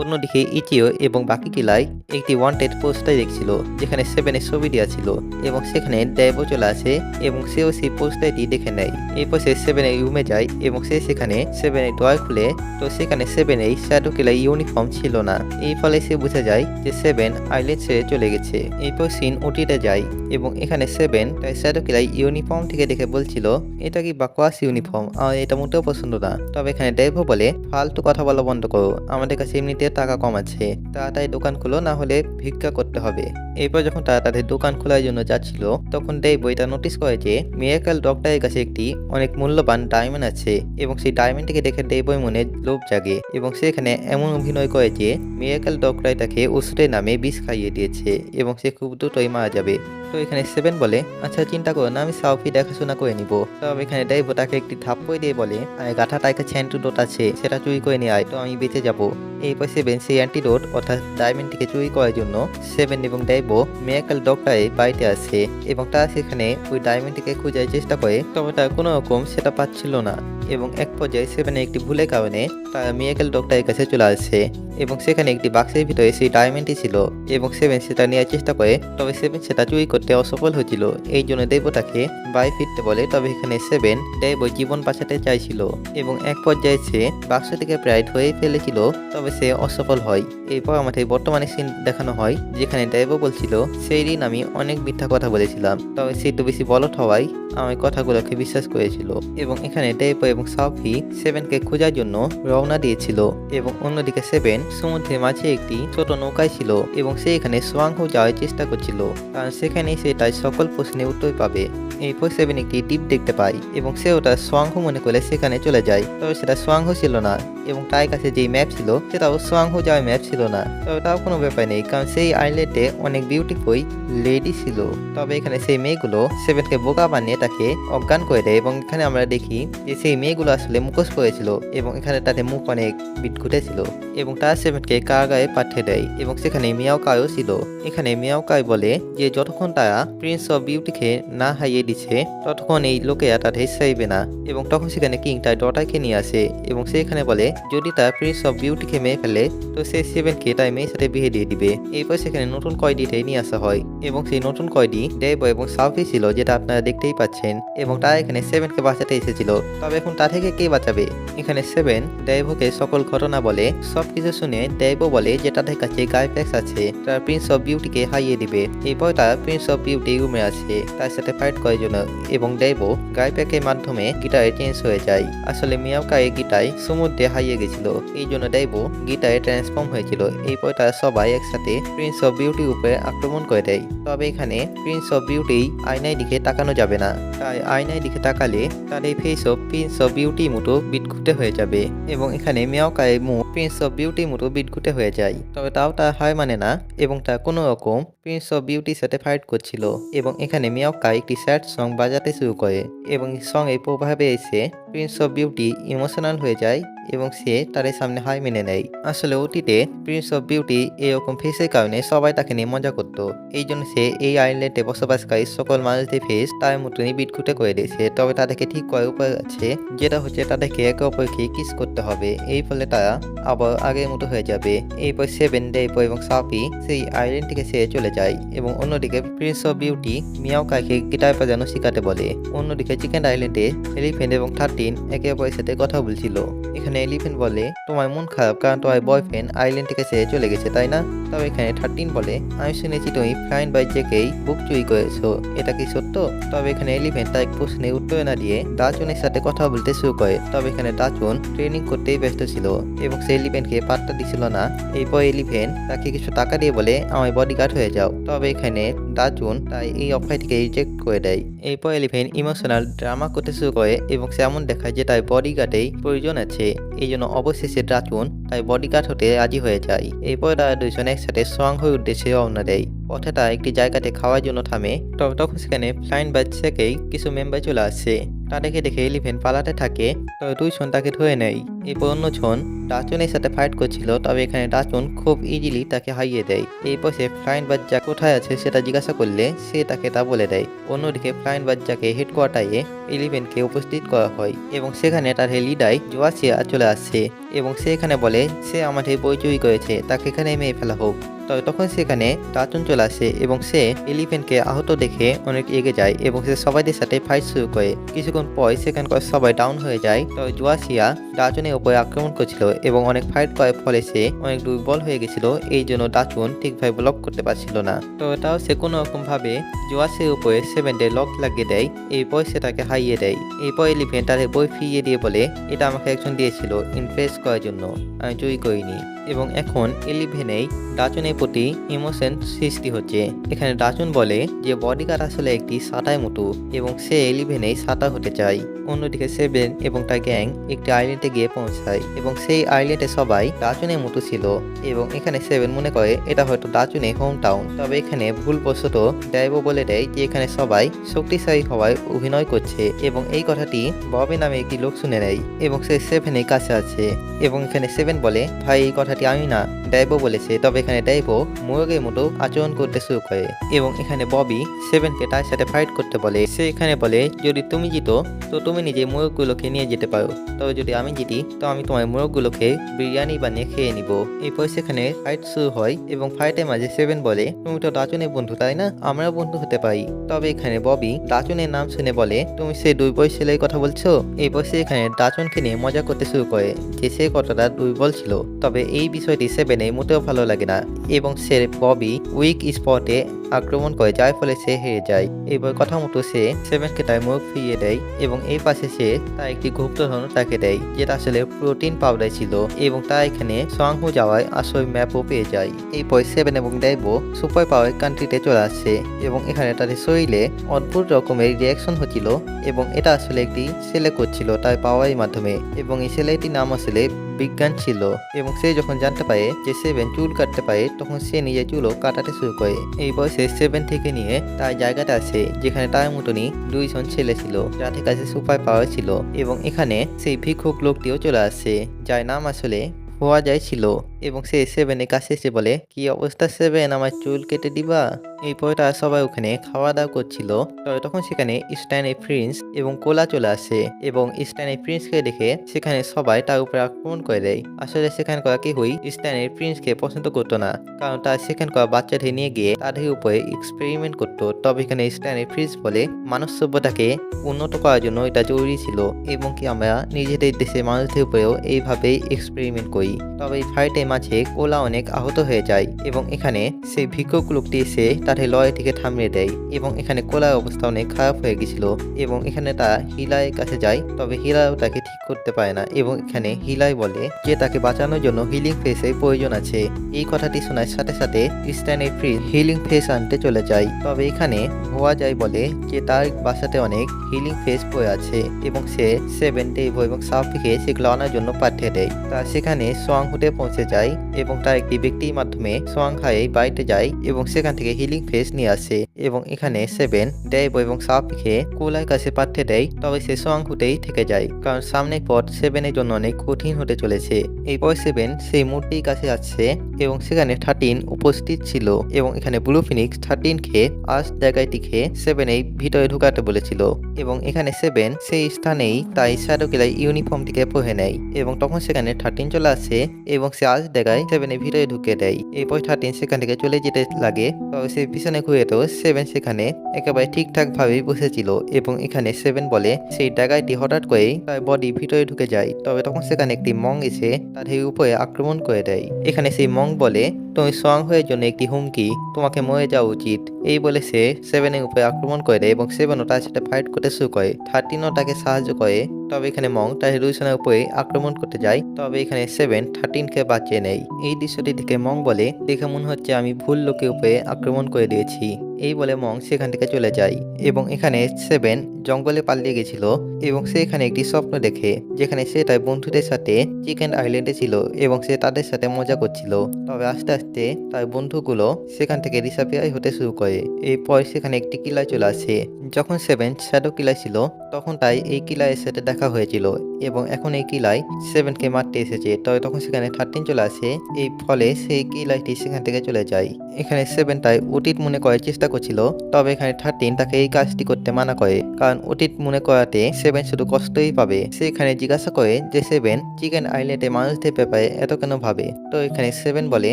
অন্যদিকে ইচিও এবং বাকি কিলাই একটি ওয়ান্টেড পোস্টার দেখছিল যেখানে সেভেনের ছবি দেওয়া ছিল এবং সেখানে ডেভও চলে আসে এবং সেও সেই পোস্টারটি দেখে নেয়। এরপর সে সেভেনের রুমে যায় এবং সে সেখানে সেভেনের ড্রয়ার খুলে তো সেখানে সেভেনের শ্যাডো কিলার ইউনিফর্ম ছিল না। এই ফলে সে বুঝে যায় যে সেভেন আইল্যান্ড ছেড়ে চলে গেছে। এরপর সিন ওটিতে যায় এবং এখানে সেভেন তাই শ্যাডো কিলার ইউনিফর্ম থেকে দেখে বলছিল এটা কি বাকওয়াস ইউনিফর্ম, আর এটা মোটেও পছন্দ না। তবে এখানে ডেভও বলে ফালতু কথা বলা বন্ধ করো, আমাদের কাছে এমনিতে টাকা কম আছে, তাড়াতাড়ি দোকান খুলো না হলে ভিক্ষা করতে হবে। এরপর যখন তারা তাদের দোকান খোলার জন্য যাচ্ছিল তখন ডেভ এটা নোটিস করে যে মিরাকেল ডক্টরের কাছে একটি অনেক মূল্যবান ডায়মন্ড আছে এবং সেই ডায়মন্ডটিকে দেখে ডেভের মনে লোভ জাগে এবং সে এখানে এমন অভিনয় করে যে মিরাকেল ডক্টর তাকে ওষুধের নামে বিষ খাইয়ে দিয়েছে এবং সে খুব দ্রুতই মারা যাবে। তো এখানে সেভেন বলে আচ্ছা চিন্তা করো না, আমি সাউফি দেখাশোনা করে নিব। তবে এখানে ডেভ তাকে একটি থাপ্পড় দিয়ে বলে গাঠাটা একটা অ্যান্টিডোট আছে, সেটা চুরি করে নিয়ে আয় তো আমি বেঁচে যাবো। এরপর সেভেন সেই অ্যান্টিডোট অর্থাৎ ডায়মন্ডটিকে চুরি করার জন্য সেভেন এবং ডেভও মিরাকেল ডক্টরের বাড়িতে আসে এবং তারা সেখানে ওই ডায়মন্ডটিকে খোঁজার চেষ্টা করে, তবে তারা কোনো রকম সেটা পাচ্ছিল না এবং এক পর্যায়ে সেভেনের একটি ভুলের কারণে তারা মিরাকেল ডক্টরের কাছে চলে আসে এবং সেখানে একটি বাক্সের ভিতরে সেই ডায়মন্ডটি ছিল এবং সেভেন সেটা নেওয়ার চেষ্টা করে, তবে সেভেন সেটা চুরি করতে অসফল হয়েছিল। এই জন্য ডেভ তাকে বাড়ি ফিরতে বলে। তবে এখানে সেভেন ডেভ জীবন বাঁচাতে চাইছিল এবং এক পর্যায়ে সে বাক্স থেকে প্রায় ধরে ফেলেছিল, তবে সে অসফল হয়। এরপর আমাদের বর্তমানে সিন দেখানো হয় যেখানে ডেভও বলছিল সেই দিন আমি অনেক মিথ্যা কথা বলেছিলাম, তবে সে একটু বেশি বলদ হওয়ায় আমার কথাগুলোকে বিশ্বাস করেছিল এবং এখানে ডেভ এবং সাউফি সেভেনকে খোঁজার জন্য রওনা দিয়েছিল এবং অন্যদিকে সেভেন সমুদ্রের মাঝে একটি ছোট নৌকায় ছিল এবং সে এখানে সোয়াংহো যাওয়ার চেষ্টা করছিল কারণ সেখানে সে তার সকল প্রশ্নের উত্তর পাবে। এরপর সেভেন একটি টিপ দেখতে পায় এবং সে ওটা সোয়াংহো মনে করে সেখানে চলে যায়, তবে সেটা সোয়াংহো ছিল না এবং তার কাছে যেই ম্যাপ ছিল সেটাও সোয়াংহো যাওয়ার ম্যাপ ছিল না। তবে তাও কোনো ব্যাপার নেই কারণ সেই আইল্যান্ডে অনেক বিউটিফুল লেডি ছিল। তবে এখানে সেই মেয়েগুলো সেভেনকে বোকা বানিয়ে তাকে অজ্ঞান করে দেয় এবং এখানে আমরা দেখি যে সেই মেয়েগুলো আসলে মুখোশ পড়েছিল এবং এখানে তাদের মুখ অনেক বিটকুটে ছিল এবং তারা সেভেনকে কারাগারে পাঠিয়ে দেয় এবং সেখানে মিয়াওকাইও ছিল। এখানে মিয়াওকাই বলে যে যতক্ষণ তারা প্রিন্স অফ বিউটিকে না হারিয়ে দিচ্ছে ততক্ষণ এই লোকেরা তাদের চাইবে না এবং তখন সেখানে কিং তার ডটারকে নিয়ে আসে এবং সে এখানে বলে যদি তার প্রিন্স অফ বিউটিকে মেরে ফেলে তো সে সেভেনকে তার মেয়ের সাথে বিয়ে দিয়ে দিবে। এরপর সেখানে নতুন কয়েদিতে নিয়ে আসা হয় এবং সেই নতুন কয়েদি ডেভ এবং সাউফি ছিল যেটা আপনারা দেখতেই পাচ্ছেন এবং তারা এখানে সেভেনকে বাঁচাতে এসেছিল। তবে এখন তা থেকে কে বাঁচাবে? এখানে সেভেন ডেভকে সকল ঘটনা বলে। সবকিছু শুনে ডেভও বলে যে তাদের কাছে গাইপ্যাক্স আছে, তারা প্রিন্স অফ বিউটিকে হারিয়ে দিবে। এরপর তারা প্রিন্স অফ বিউটি রুমে আসে তার সাথে ফাইট করার জন্য এবং ডেভও গাইপ্যাকের মাধ্যমে গিটারে চেঞ্জ হয়ে যায়। আসলে মিয়াওকাই গিটায় সমুদ্রে হারিয়ে গেছিল, এই জন্য ডেভও গিটারে ট্রান্সফর্ম হয়েছিল। এরপর তারা সবাই একসাথে প্রিন্স অফ বিউটির উপরে আক্রমণ করে দেয়। তবে এখানে প্রিন্স অফ বিউটি আয়নায় দিকে তাকানো যাবে না, তাই আয়নায় দিকে তাকালে তার এই ফেস অফ প্রিন্স অফ বিউটির মতো বিটঘুটে হয়ে যাবে এবং এখানে মিয়াওকাইয়ের মুখ প্রিন্স অফ বিউটির মতো বিটঘুটে হয়ে যায়। তবে তাও তার হার মানে না এবং তা কোনো রকম প্রিন্স অফ বিউটির সাথে ফাইট করছিল এবং এখানে মিয়াওকাই একটি স্যাড সং বাজাতে শুরু করে এবং সং এর প্রভাবে এসে প্রিন্স অফ বিউটি ইমোশনাল হয়ে যায় এবং সে তাদের সামনে হার মেনে নেয়। আসলে অতীতে প্রিন্স অফ বিউটি এরকম ফেসের কারণে সবাই তাকে নিয়ে মজা করতো, এই জন্য সে এই আইল্যান্ডে বসবাসকারী সকল মানুষদের ফেস তার মতনই বিটঘুটে করে দিয়েছে। তবে তাদেরকে ঠিক করার উপায় আছে, যেটা হচ্ছে তাদেরকে একে অপরকে কিস করতে হবে, এই ফলে তারা আবার আগের মতো হয়ে যাবে। এরপর সেভেন ডেভ এবং সাফি সেই আইল্যান্ড থেকে ছেড়ে চলে যায় এবং অন্যদিকে প্রিন্স অফ বিউটি মিয়াওকাইকে গিটার বাজানো শিখাতে বলে। অন্যদিকে চিকেন আইল্যান্ডে এলিফেন্ট এবং 13 একে অপরের সাথে কথা বলছিল। এখানে এলিফেন্ট বলে তোমার মন খারাপ কারণ তোমার বয়ফ্রেন্ড আইল্যান্ড থেকে ছেড়ে চলে গেছে তাই না? তবে এখানে 13 বলে আমি শুনেছি তুমি ফ্লাইন বাই জেকেই বুক চুরি করেছো, এটা কি সত্য? তবে এখানে এলিফেন্ট তার প্রশ্নের উত্তর না দিয়ে দাচুনের সাথে কথা বলতে শুরু করে। তবে এখানে দাচুন ট্রেনিং করতেই ব্যস্ত ছিল এবং সে এলিফেন্টকে পাত্তা দিছিল না। এরপর এলিফেন্ট তাকে কিছু টাকা দিয়ে বলে আমার বডিগার্ড হয়ে যাও। তবে এখানে দাচুন তাই এই অফারটিকে রিজেক্ট করে দেয়। এরপর এলিফেন্ট ইমোশনাল ড্রামা করতে শুরু করে এবং সে এমন দেখায় যে তার বডিগার্ডেই প্রয়োজন আছে, এই জন্য অবশেষে দাচুন তাই বডিগার্ড হতে রাজি হয়ে যায়। এরপর তারা দুজন একসাথে স্ট্রং হয়ে উদ্দেশ্যে রওনা দেয়। পথে তারা একটি জায়গাতে খাওয়ার জন্য থামে, তবে তখন সেখানে ফ্লাইন বাই থেকেই কিছু মেম্বার চলে আসছে। তাদেরকে দেখে এলিফেন্ট পালাতে থাকে, তবে দুইজন তাকে ধরে নেয়। এরপর অন্যজন ডাচুনের সাথে ফাইট করছিল, তবে এখানে ডাচুন খুব ইজিলি তাকে হারিয়ে দেয়। এরপর সে ফ্লাইন বাচ্চা কোথায় আছে সেটা জিজ্ঞাসা করলে সে তাকে তা বলে দেয়। অন্যদিকে ফ্লাইন বাচ্চাকে হেডকোয়ার্টারে ইলেভেনকে উপস্থিত করা হয় এবং সেখানে তার লিডার জোয়াসিয়া চলে আসছে এবং সে এখানে বলে সে আমাদের বই চুরি করেছে, তাকে এখানে মেরে ফেলা হোক। তবে তখন সেখানে ডাচুন চলে আসে এবং সে এলিফেন্টকে আহত দেখে অনেক এগিয়ে যায় এবং সে সবাইদের সাথে ফাইট শুরু করে। কিছুক্ষণ পর সেখানকার সবাই ডাউন হয়ে যায়। তবে জোয়াসিয়া ডাচুনের উপরে আক্রমণ করছিল এবং অনেক ফাইট করার ফলে সে অনেক দুর্বল হয়ে গেছিল, এই জন্য ডাচুন ঠিকভাবে ব্লক করতে পারছিল না। তবে তাও সে কোনো রকম ভাবে জোয়াসের উপরে 7 লক লাগিয়ে দেয়। এরপর সে তাকে হারিয়ে দেয়। এরপর এলিফেন্ট তাদের বই ফিরিয়ে দিয়ে বলে এটা আমাকে একজন দিয়েছিল ইমপ্রেস করার জন্য, আমি চুরি করিনি। এবং এখন এলিভেনেই ডাচুনের প্রতি ইমোশন সৃষ্টি হচ্ছে। এখানে ডাচুন বলে যে বডিগার্ড আসলে একটি সাঁতার মতো এবং সে এলিভেনেই সাঁতার হতে চায়। অন্যদিকে 7 এবং তার গ্যাং একটি আইল্যান্ডে গিয়ে পৌঁছায় এবং সেই আইল্যান্ডে সবাই ডাচুনের মতো ছিল এবং এখানে 7 মনে করে এটা হয়তো ডাচুনের হোম টাউন। তবে এখানে ভুলবশত ড্রাইভো বলে দেয় যে এখানে সবাই শক্তিশালী হওয়ায় অভিনয় করছে এবং এই কথাটি ববি নামে একটি লোক শুনে নেয় এবং সে 7 কাছে আছে এবং এখানে 7 বলে ভাই এই কথাটি আমি না, ড্রাইভো বলেছে। তবে এখানে ড্রাইভো মুরগের মতো আচরণ করতে শুরু করে এবং এখানে ববি 7কে তার সাথে ফাইট করতে বলে। সে এখানে বলে যদি তুমি জিতো তো তুমি নিজে মুরগগুলোকে নিয়ে যেতে পারো, তবে যদি আমি জিতি তো আমি তোমার মুরগগুলোকে বিরিয়ানি বানিয়ে খেয়ে নিব। এরপর সেখানে ফাইট শুরু হয় এবং ফাইটের মাঝে 7 বলে তুমি তো ডাচুনের বন্ধু তাই না, আমরাও বন্ধু হতে পারি। তবে এখানে ববি ডাচুনের নাম শুনে বলে তুমি সেই দুর্বল ছেলের কথা বলছো। এরপর সে এখানে ডাচুনকে নিয়ে মজা করতে শুরু করে যে সে কতটা দুর্বল ছিল। তবে এই বিষয়টি 7 মোটেও ভালো লাগে না এবং সে ববি উইক স্পটে আক্রমণ করে যার ফলে সে হেরে যায়। এবার কথা মতো সে 7কে তার মুখ ফিরিয়ে দেয় এবং এই পাশে সে তার একটি গুপ্তধন তাকে দেয় যেটা আসলে প্রোটিন পাউডার ছিল এবং তা এখানে সোয়াংহু যাওয়ায় আসল ম্যাপও পেয়ে যায়। এরপর 7 এবং ড্রাইভো সুপার পাওয়ার কান্ট্রিতে চলে আসছে এবং এখানে তাদের শরীরে অদ্ভুত রকমের রিয়াকশন হচ্ছিল এবং এটা আসলে একটি ছেলে করছিল তার পাওয়ারের মাধ্যমে এবং এই ছেলেটির নাম আসলে বিজ্ঞান ছিল এবং সে যখন জানতে পারে যে 7 চুল কাটতে পারে তখন সে নিজের চুলও কাটাতে শুরু করে। এই বয়সে 7 থেকে নিয়ে তার জায়গাটা আছে যেখানে তার মতনই 2 জন ছেলে ছিল যাদের কাছে সুপার পাওয়ার ছিল এবং এখানে সেই ভিক্ষুক লোকটিও চলে আসছে যার নাম আসলে হওয়া যায় ছিল এবং সে 7 কাছে এসে বলে কি অবস্থা 7, আমার চুল কেটে দিবা। এরপর তারা সবাই ওখানে খাওয়া দাওয়া করছিল। তবে তখন সেখানে স্ট্যানের প্রিন্স এবং কোলা চলে আসে এবং স্ট্যানের প্রিন্সকে দেখে সেখানে সবাই তার উপরে আক্রমণ করে দেয়। আসলে সেখানকার কেউই স্ট্যানের প্রিন্সকে পছন্দ করতো না, কারণ তার সেখানকার বাচ্চাদের নিয়ে গিয়ে তাদের উপরে এক্সপেরিমেন্ট করতো। তবে এখানে স্ট্যানের প্রিন্স বলে মানব সভ্যতাকে উন্নত করার জন্য এটা জরুরি ছিল এবং কি আমরা নিজেদের দেশের মানুষদের উপরেও এইভাবেই এক্সপেরিমেন্ট করি। তবে এই ফাইটের মাঝে কোলা অনেক আহত হয়ে যায় এবং এখানে সেই ভিক্ষুক লোকটি এসে তাদের লড়াইটিকে থামিয়ে দেয় এবং এখানে কোলার অবস্থা অনেক খারাপ হয়ে গেছিল এবং এখানে তারা হিলাইয়ের কাছে যায়। তবে হিলাও তাকে ঠিক করতে পারে না এবং এখানে হিলাই বলে যে তাকে বাঁচানোর জন্য হিলিং ফেসের প্রয়োজন আছে। এই কথাটি শোনার সাথে সাথে স্ট্যানের ফ্রিজ হিলিং ফেস আনতে চলে যায়। তবে এখানে হওয়া যায় বলে যে তার বাসাতে অনেক হিলিং ফেস পড়ে আছে এবং সে 7 ডেভো এবং সাফিকে সেগুলো আনার জন্য পাঠিয়ে দেয়। তা সেখানে সোয়াংহুতে পৌঁছে যায় এবং তার একটি ব্যক্তির মাধ্যমে সোয়াংহাই বাড়িতে যায় এবং সেখান থেকে হিলিং ফেস নিয়ে আসে এবং এখানে 7 ডেভো এবং সাফিকে কোলার কাছে পাঠিয়ে দেয়। তবে সে সোয়াংহুতেই থেকে যায় কারণ সামনের পথ 7 জন্য অনেক কঠিন হতে চলেছে। এরপর 7 সেই মূর্তির কাছে আসছে এবং সেখানে 13 উপস্থিত ছিল এবং এখানে ব্লু ফিনিক্স 13কে আজ জায়গাটিকে 7 ভিতরে ঢুকাতে বলেছিল এবং এখানে 7 সেই স্থানেই তাই শ্যাডো কিলার ইউনিফর্মটিকে পরে নেয় এবং তখন সেখানে 13 চলে আসে এবং সে আজ জায়গায় 7 ভিতরে ঢুকে দেয়। এরপর 13 সেখান থেকে চলে যেতে লাগে। তবে সে পিছনে ঘুরে তো 7 সেখানে একেবারে ঠিকঠাক ভাবেই বসেছিল এবং এখানে 7 বলে সেই জায়গাটি হঠাৎ করেই তার বডি ভিতরে ঢুকে যায়। তবে তখন সেখানে একটি মং এসে তাদের উপরে আক্রমণ করে দেয়। এখানে সেই মং বলে তুমি সোয়াংহের জন্য একটি হুমকি, তোমাকে মরে যাওয়া উচিত। এই বলে সে 7 উপরে আক্রমণ করে দেয় এবং 7ও তার সাথে ফাইট করতে শুরু করে। 13ও তাকে সাহায্য করে। তবে এখানে মং তার দুজনের উপরে আক্রমণ করতে যায়। তবে এখানে 7 13কে বাঁচিয়ে নেয়। এই দৃশ্যটি দেখে মং বলে দেখে মনে হচ্ছে আমি ভুল লোকের উপরে আক্রমণ করে দিয়েছি। এই বলে মং সেখান থেকে চলে যায় এবং এখানে 7 জঙ্গলে পালিয়ে গেছিল এবং সে এখানে একটি স্বপ্ন দেখে যেখানে সে তার বন্ধুদের সাথে চিকেন আইল্যান্ডে ছিল এবং সে তাদের সাথে মজা করছিল। তবে আস্তে আস্তে তার বন্ধুগুলো সেখান থেকে ডিসাপিয়ার হতে শুরু করে। এরপর সেখানে একটি কিলার চলে আসে। যখন 7 শ্যাডো কিলার ছিল তখন তাই এই কিলারের সাথে দেখা হয়েছিল এবং এখন এই কিলাই 7কে মারতে এসেছে। তবে তখন সেখানে 13 চলে আসে। এই ফলে সেই কিলাইটি সেখান থেকে চলে যায়। এখানে 7 তাই অতীত মনে করার চেষ্টা করছিল, তবে এখানে 13 তাকে এই কাজটি করতে মানা করে, কারণ অতীত মনে করাতে 7 শুধু কষ্টই পাবে। সে এখানে জিজ্ঞাসা করে যে 7 চিকেন আইল্যান্ডে মানুষদের ব্যাপারে এত কেন ভাবে। তো এখানে 7 বলে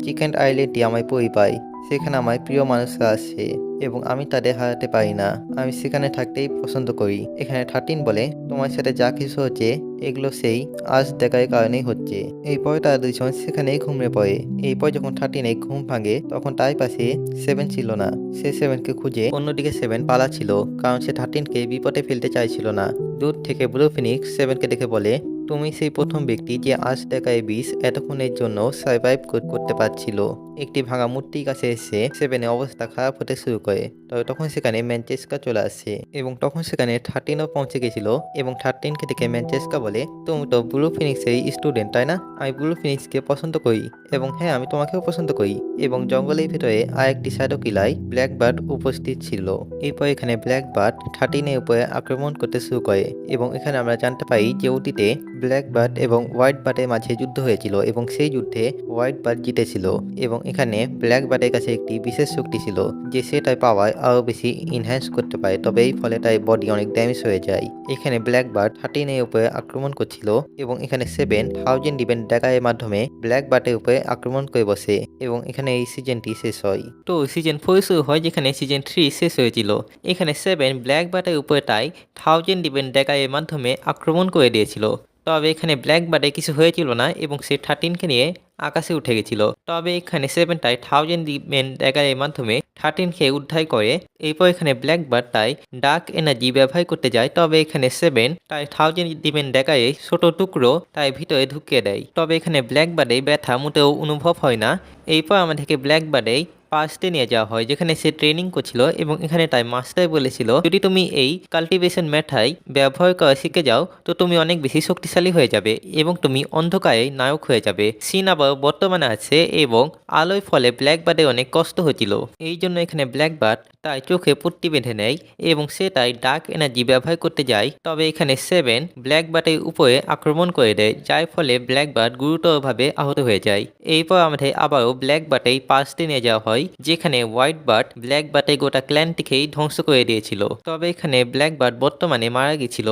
চিকেন আইল্যান্ডটি আমায় পরি পায়, সেখানে আমার প্রিয় মানুষরা আসে এবং আমি তাদের হারাতে পারি না। আমি সেখানে থাকতেই পছন্দ করি। এখানে 13 বলে তোমার সাথে যা কিছু হচ্ছে এগুলো সেই আজ দেখার কারণেই হচ্ছে। এরপরে তারা দুজন সেখানেই ঘুমিয়ে পড়ে। এরপর যখন 13 এই ঘুম ভাঙে তখন তার পাশে 7 ছিল না। সে 7কে খুঁজে অন্যদিকে 7 পালাচ্ছিল, কারণ সে 13কে বিপদে ফেলতে চাইছিল না। দূর থেকে ব্লু ফিনিক্স 7কে দেখে বলে, তুমি সেই প্রথম ব্যক্তি যে আজ দেখায় বিষ এতক্ষণের জন্য সার্ভাইভ করতে পারছিল। একটি ভাঙা মূর্তির কাছে এসে 7-এর অবস্থা খারাপ হতে শুরু করে। তবে তখন সেখানে ম্যানচেস্কা চলে আসে এবং তখন সেখানে 13ও পৌঁছে গেছিল এবং 13কে দেখে ম্যানচেস্কা বলে, তুমি তো ব্লু ফিনিক্সের স্টুডেন্ট তাই না? আমি ব্লু ফিনিক্সকে পছন্দ করি এবং হ্যাঁ আমি তোমাকেও পছন্দ করি। এবং জঙ্গলের ভিতরে আরেকটি শ্যাডো কিলায় ব্ল্যাকবার্ড উপস্থিত ছিল। এরপর এখানে ব্ল্যাকবার্ড 13-এর উপরে আক্রমণ করতে শুরু করে এবং এখানে আমরা জানতে পারি যে অতীতে ব্ল্যাকবার্ড এবং হোয়াইট বার্ডের মাঝে যুদ্ধ হয়েছিল এবং সেই যুদ্ধে হোয়াইট বার্ড জিতেছিল এবং এখানে ব্ল্যাকবার্ডের কাছে একটি বিশেষ শক্তি ছিল যে সে তার পাওয়ার আরও বেশি ইনহ্যান্স করতে পারে, তবে এই ফলে তার বডি অনেক ড্যামেজ হয়ে যায়। এখানে ব্ল্যাকবার্ড 13-এর উপরে আক্রমণ করছিল এবং এখানে 7,000 ডিফেন্স ড্যাগারের মাধ্যমে ব্ল্যাকবার্ডের উপরে আক্রমণ করে বসে এবং এখানে এই সিজনটি শেষ হয়। তো সিজন 4 শুরু হয় যেখানে সিজন 3 শেষ হয়েছিল। এখানে 7 ব্ল্যাকবার্ডের উপরে তাই 1000 ডিফেন্স ড্যাগারের মাধ্যমে আক্রমণ করে দিয়েছিল। তবে এখানে ব্ল্যাকবার্ডে কিছু হয়েছিল না এবং সে 13কে নিয়ে আকাশে উঠে গেছিল। তবে এখানে 7 তাই 1000 ডিফেন্স ড্যাগারের মাধ্যমে 13কে উদ্ধার করে। এরপর এখানে ব্ল্যাকবার্ড তাই ডার্ক এনার্জি ব্যবহার করতে যায়, তবে এখানে 7 তাই 1000 ডিফেন্স ড্যাগারে ছোট টুকরো তাই ভিতরে ঢুকিয়ে দেয়। তবে এখানে ব্ল্যাকবার্ডে ব্যথা মোটেও অনুভব হয় না। এরপর আমাদেরকে ব্ল্যাকবার্ডে পাস্টে নিয়ে যাওয়া হয় যেখানে সে ট্রেনিং করছিল এবং এখানে তাই মাস্টার বলেছিল, যদি তুমি এই কাল্টিভেশন মেথড ব্যবহার করা শিখে যাও তো তুমি অনেক বেশি শক্তিশালী হয়ে যাবে এবং তুমি অন্ধকারে নায়ক হয়ে যাবে। সিন আবার বর্তমানে আছে এবং আলোয় ফলে ব্ল্যাকবার্ডের অনেক কষ্ট হচ্ছিল। এই জন্য এখানে ব্ল্যাকবার্ড তাই চোখে পট্টি বেঁধে নেয় এবং সে তাই ডার্ক এনার্জি ব্যবহার করতে যায়। তবে এখানে 7 ব্ল্যাকবার্ডের উপরে আক্রমণ করে দেয়, যার ফলে ব্ল্যাকবার্ড গুরুতরভাবে আহত হয়ে যায়। এরপর আমাদের আবারও ব্ল্যাকবার্ডের পাস্টে নিয়ে যাওয়া হয় যেখানে হোয়াইট বার্ড ব্ল্যাকবার্ডের গোটা ক্ল্যানটিকেই ধ্বংস করে দিয়েছিল। তবে এখানে ব্ল্যাকবার্ড বর্তমানে মারা গেছিল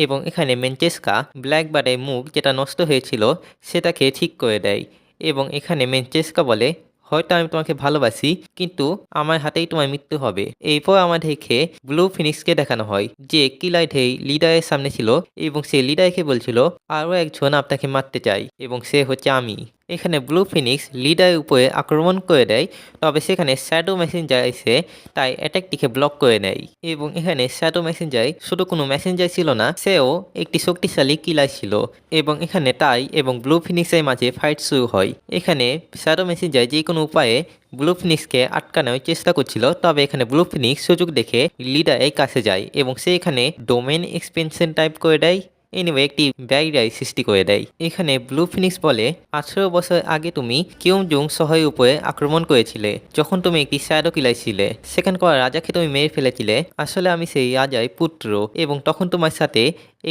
এবং এখানে ম্যানচেস্কা ব্ল্যাকবার্ডের মুখ যেটা নষ্ট হয়েছিল সেটাকে ঠিক করে দেয় এবং এখানে ম্যানচেস্কা বলে, হয়তো আমি তোমাকে ভালোবাসি কিন্তু আমার হাতেই তোমার মৃত্যু হবে। এরপর আমাদেরকে ব্লু ফিনিক্সকে দেখানো হয় যে কিলাইটেই লিডারের সামনে ছিল এবং সে লিডারকে বলছিল আরও একজন আপনাকে মারতে চাই এবং সে হচ্ছে আমি। এখানে ব্লু ফিনিক্স লিডারের উপরে আক্রমণ করে দেয়, তবে সেখানে শ্যাডো মেসেঞ্জার এসে তাই অ্যাটাকটিকে ব্লক করে নেয় এবং এখানে শ্যাডো মেসেঞ্জার শুধু কোনো মেসেঞ্জার ছিল না, সেও একটি শক্তিশালী কিলার ছিল এবং এখানে তাই এবং ব্লু ফিনিক্সের মাঝে ফাইট শুরু হয়। এখানে শ্যাডো মেসেঞ্জার যে কোনো উপায়ে ব্লু ফিনিক্সকে আটকানোর চেষ্টা করছিল, তবে এখানে ব্লু ফিনিক্স সুযোগ দেখে লিডারের কাছে যায় এবং সে এখানে ডোমেন এক্সপেনশন টাইপ করে দেয়, এনিওয়ে একটি ব্যারিয়ার সৃষ্টি করে দেয়। এখানে ব্লু ফিনিক্স বলে, 18 বছর আগে তুমি কিউমজুং শহরের উপরে আক্রমণ করেছিলে যখন তুমি একটি শ্যাডো কিলার ছিলে। সেখানকার রাজাকে তুমি মেরে ফেলেছিলে। আসলে আমি সেই রাজার পুত্র এবং তখন তোমার সাথে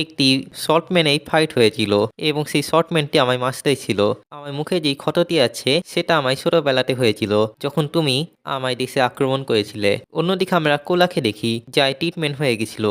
একটি শর্টম্যানেই ফাইট হয়েছিল এবং সেই শর্টম্যানটি আমার মাস্টার ছিল। আমার মুখে যেই ক্ষতটি আছে সেটা আমার ছোটবেলাতে হয়েছিল যখন তুমি আমার দেশে আক্রমণ করেছিলে। অন্যদিকে আমরা কোলাকে দেখি যার ট্রিটমেন্ট হয়ে গেছিল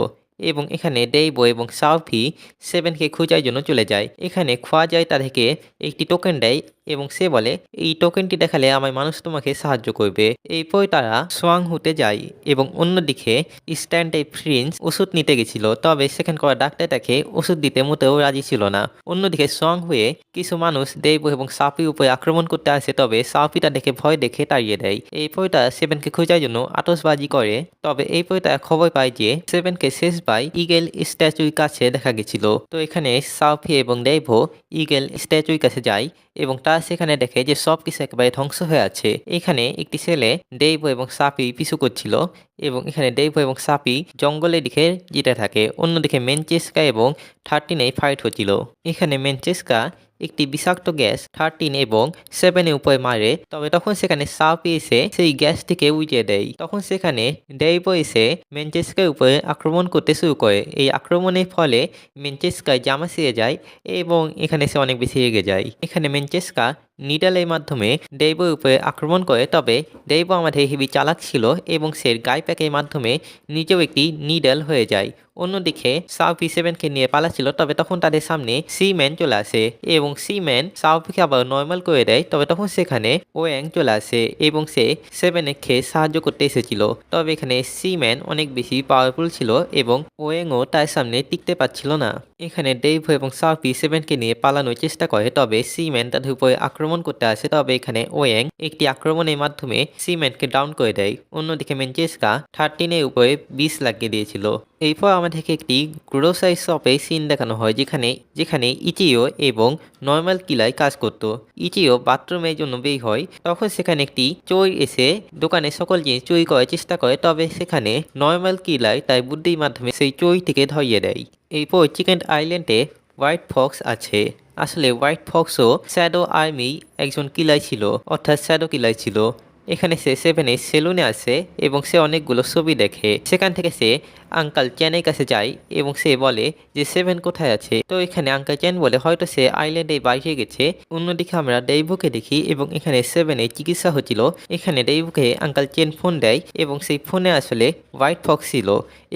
এবং এখানে ডেইবো এবং সাউফি 7কে খোঁজার জন্য চলে যায়। এখানে খোয়া যায় তাদেরকে একটি টোকেন দেয় এবং সে বলে, এই টোকেনটি দেখালে আমার মানুষ তোমাকে সাহায্য করবে। এরপর তারা সোয়াংহুতে যায় এবং অন্যদিকে স্ট্যান্ডে প্রিন্স ওষুধ নিতে গেছিল, তবে সেখানকার ডাক্তার তাকে ওষুধ দিতে মোটেও রাজি ছিল না। অন্যদিকে সোয়াংহুয়ে কিছু মানুষ ডেইবো এবং সাউফির উপরে আক্রমণ করতে আসে, তবে সাউফি তাদেরকে ভয় দেখে তাড়িয়ে দেয়। এরপর তারা 7কে খোঁজার জন্য আতশবাজি করে, তবে এরপর তারা খবর পায় যে 7কে শেষবার ইগেল স্ট্যাচুর কাছে দেখা গেছিল। তো এখানে সাউফি এবং ডেইবো ইগেল স্ট্যাচুর কাছে যায় এবং তারা সেখানে দেখে যে সব কিছু একেবারে ধ্বংস হয়ে আছে। এখানে একটি ছেলে ডেইবো এবং সাপি পিছু করছিল এবং এখানে ডেইবো এবং সাপি জঙ্গলের দিকে যেতে থাকে। অন্যদিকে ম্যানচেস্কা এবং 13 ফাইট হচ্ছিল। এখানে ম্যানচেস্কা একটি বিষাক্ত গ্যাস 13 এবং 7 এর উপরে মারে, তবে তখন সেখানে সাপ এসে সেই গ্যাসটিকে উড়িয়ে দেয়। তখন সেখানে ডেইভো এসে মেনচেস্কার উপরে আক্রমণ করতে শুরু করে। এই আক্রমণের ফলে মেনচেস্কার জামা ছিঁড়ে যায় এবং এখানে সে অনেক বেশি রেগে যায়। এখানে মেনচেস্কা নিডালের মাধ্যমে ডেইভোর উপরে আক্রমণ করে, তবে ডেইভো আমাদের হেভি চালাক ছিল এবং সে গাই প্যাকের মাধ্যমে নিজেও একটি নিডল হয়ে যায়। অন্যদিকে সাউফি সেভেনকে নিয়ে পালাচ্ছিল, তবে তখন তাদের সামনে সি-ম্যান চলে আসে এবং সি-ম্যান সাউফিকে আবার নর্মাল করে দেয়। তবে তখন সেখানে ওয়াং চলে আসে এবং সে সেভেনকে সাহায্য করতে এসেছিল। তবে এখানে সি-ম্যান অনেক বেশি পাওয়ারফুল ছিল এবং ওয়াংও তার সামনে টিকতে পারছিল না। এখানে ডেইভো এবং সাউফি সেভেনকে নিয়ে পালানোর চেষ্টা করে, তবে সি-ম্যান তাদের উপরে আক্রমণ করতে আসে। তবে এখানে ওয়াং একটি আক্রমণের মাধ্যমে সি-ম্যানকে ডাউন করে দেয়। অন্যদিকে মেনচেস্কা 13 এর উপরে বিষ লাগিয়ে দিয়েছিল। এরপর আমাদেরকে একটি গ্রোসারি শপে সিন দেখানো হয়, যেখানে ইচিও এবং নর্মাল কিলাই কাজ করত। ইচিও বাথরুমের জন্য বের হয়, তখন সেখানে একটি চোর এসে দোকানে সকল জিনিস চুরি করার চেষ্টা করে, তবে সেখানে নর্মাল কিলাই তার বুদ্ধির মাধ্যমে সেই চোরটিকে ধরিয়ে দেয়। এরপর চিকেন আইল্যান্ডে হোয়াইট ফক্স আছে। আসলে হোয়াইট ফক্সও শ্যাডো আর্মি একজন কিলাই ছিল, অর্থাৎ শ্যাডো কিলাই ছিল। এখানে সে সেভেনের সেলুনে আসে এবং সে অনেকগুলো ছবি দেখে। সেখান থেকে সে আঙ্কাল চ্যানের কাছে যায় এবং সে বলে যে সেভেন কোথায় আছে। তো এখানে আঙ্কাল চ্যান বলে হয়তো সে আইল্যান্ডে বাইরে গেছে। অন্যদিকে আমরা ডেইভোকে দেখি এবং এখানে সেভেনের চিকিৎসা হচ্ছিল। এখানে ডেইভোকে আঙ্কাল চ্যান ফোন দেয় এবং সেই ফোনে আসলে হোয়াইট ফক্স ছিল।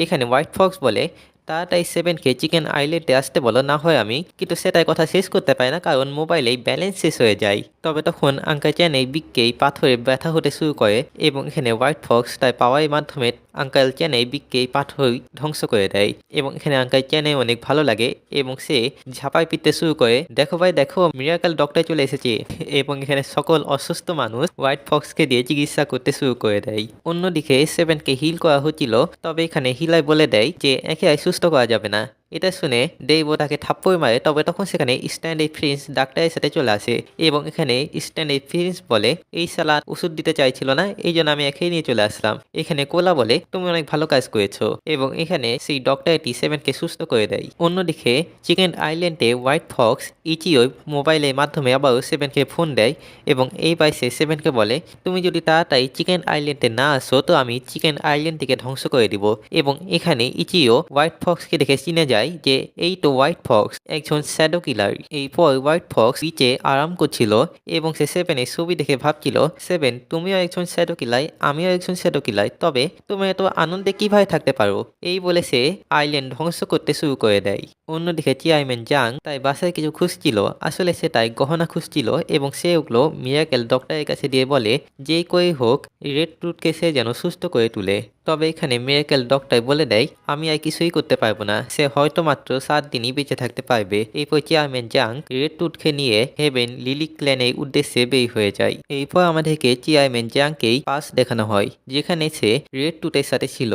এখানে হোয়াইট ফক্স বলে তাড়াতাড়ি সেভেনকে চিকেন আইল্যান্ডে আসতে বলো, না হয় আমি, কিন্তু সেটাই কথা শেষ করতে পারে না কারণ মোবাইলেই ব্যালেন্স শেষ হয়ে যায়। তবে তখন আঙ্কাল চ্যান এই বিককেই পাথরে ব্যথা হতে শুরু করে এবং এখানে হোয়াইট ফক্স তার পাওয়ারের মাধ্যমে আঙ্কাল চ্যান এই বিককেই পাথর ধ্বংস করে দেয় এবং এখানে আঙ্কাল চ্যানে অনেক ভালো লাগে এবং সে ঝাঁপাই পিটতে শুরু করে, দেখো ভাই দেখো, মিরাকেল ডক্টর চলে এসেছে। এবং এখানে সকল অসুস্থ মানুষ হোয়াইট ফক্সকে দিয়ে চিকিৎসা করতে শুরু করে দেয়। অন্যদিকে সেভেনকে হিল করা হচ্ছিল, তবে এখানে হিলাই বলে দেয় যে একে সুস্থ করা যাবে না। এটা শুনে ডেইভো তাকে থাপ্পড় মারে, তবে তখন সেখানে স্ট্যান্ডে প্রিন্স ডাক্তারের সাথে চলে আসে এবং এখানে স্ট্যান্ডে প্রিন্স বলে এই শালা ওষুধ দিতে চাইছিল না, এই জন্য আমি একে নিয়ে চলে আসলাম। এখানে কোলা বলে তুমি অনেক ভালো কাজ করেছো এবং এখানে সেই ডক্টরটি সেভেনকে সুস্থ করে দেয়। অন্যদিকে চিকেন আইল্যান্ডে হোয়াইট ফক্স ইচিও মোবাইলের মাধ্যমে আবারও সেভেনকে ফোন দেয় এবং এই পাইসে সেভেনকে বলে তুমি যদি তাড়াতাড়ি চিকেন আইল্যান্ডে না আসো তো আমি চিকেন আইল্যান্ডটিকে ধ্বংস করে দিব। এবং এখানে ইচিও হোয়াইট ফক্সকে দেখে চিনে যায় যে এই তো হোয়াইট ফক্স একজন শ্যাডো কিলার। এরপর হোয়াইট ফক্স বিচে আরাম করছিল এবং সে সেভেনের ছবি দেখে ভাবছিল, সেভেন তুমিও একজন শ্যাডো কিলার, আমিও একজন শ্যাডো কিলার, তবে তুমি এত আনন্দে কিভাবে থাকতে পারো? এই বলে সে আইল্যান্ড ধ্বংস করতে শুরু করে দেয়। অন্যদিকে চেয়ারম্যান জাং তাই বাসায় কিছু খুঁজছিল, আসলে সে তাই গহনা খুঁজছিল এবং সে ওগুলো মিরাকেল ডক্টরের কাছে দিয়ে বলে যেই করে হোক রেড টুথকে সে যেন সুস্থ করে তুলে। তবে এখানে মিরাকেল ডক্টর বলে দেয় আমি আর কিছুই করতে পারবো না, সে হয়তো মাত্র 7 দিনই বেঁচে থাকতে পারবে। এরপর চেয়ারম্যান জাং রেড টুথকে নিয়ে হেভেন লিলি ক্ল্যানের উদ্দেশ্যে বের হয়ে যায়। এরপর আমাদেরকে চেয়ারম্যান জাংকেই পাস দেখানো হয়, যেখানে সে রেড টুথের সাথে ছিল।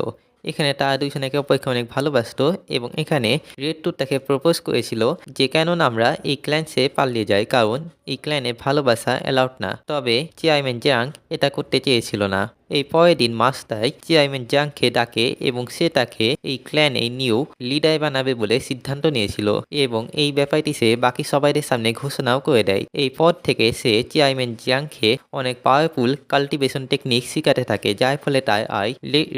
এখানে তারা দুইজন একে অপরকে অনেক ভালোবাসতো এবং এখানে রেড টুথ তাকে প্রপোজ করেছিল যে কেন না আমরা এই ক্ল্যানসে পালিয়ে যাই, কারণ এই ক্ল্যানে ভালোবাসা অ্যালাউড না। তবে চেয়ারম্যান জাং এটা করতে চেয়েছিল না। এই পরের দিন মাস্টার চেয়ারম্যান জাংকে ডাকে এবং সে তাকে এই ক্ল্যানে নিউ লিডার বানাবে বলে সিদ্ধান্ত নিয়েছিল এবং এই ব্যাপারটি সে বাকি সবাইদের সামনে ঘোষণাও করে দেয়। এই পর থেকে সে চেয়ারম্যান জাংকে অনেক পাওয়ারফুল কাল্টিভেশন টেকনিক শিখাতে থাকে, যার ফলে তার আর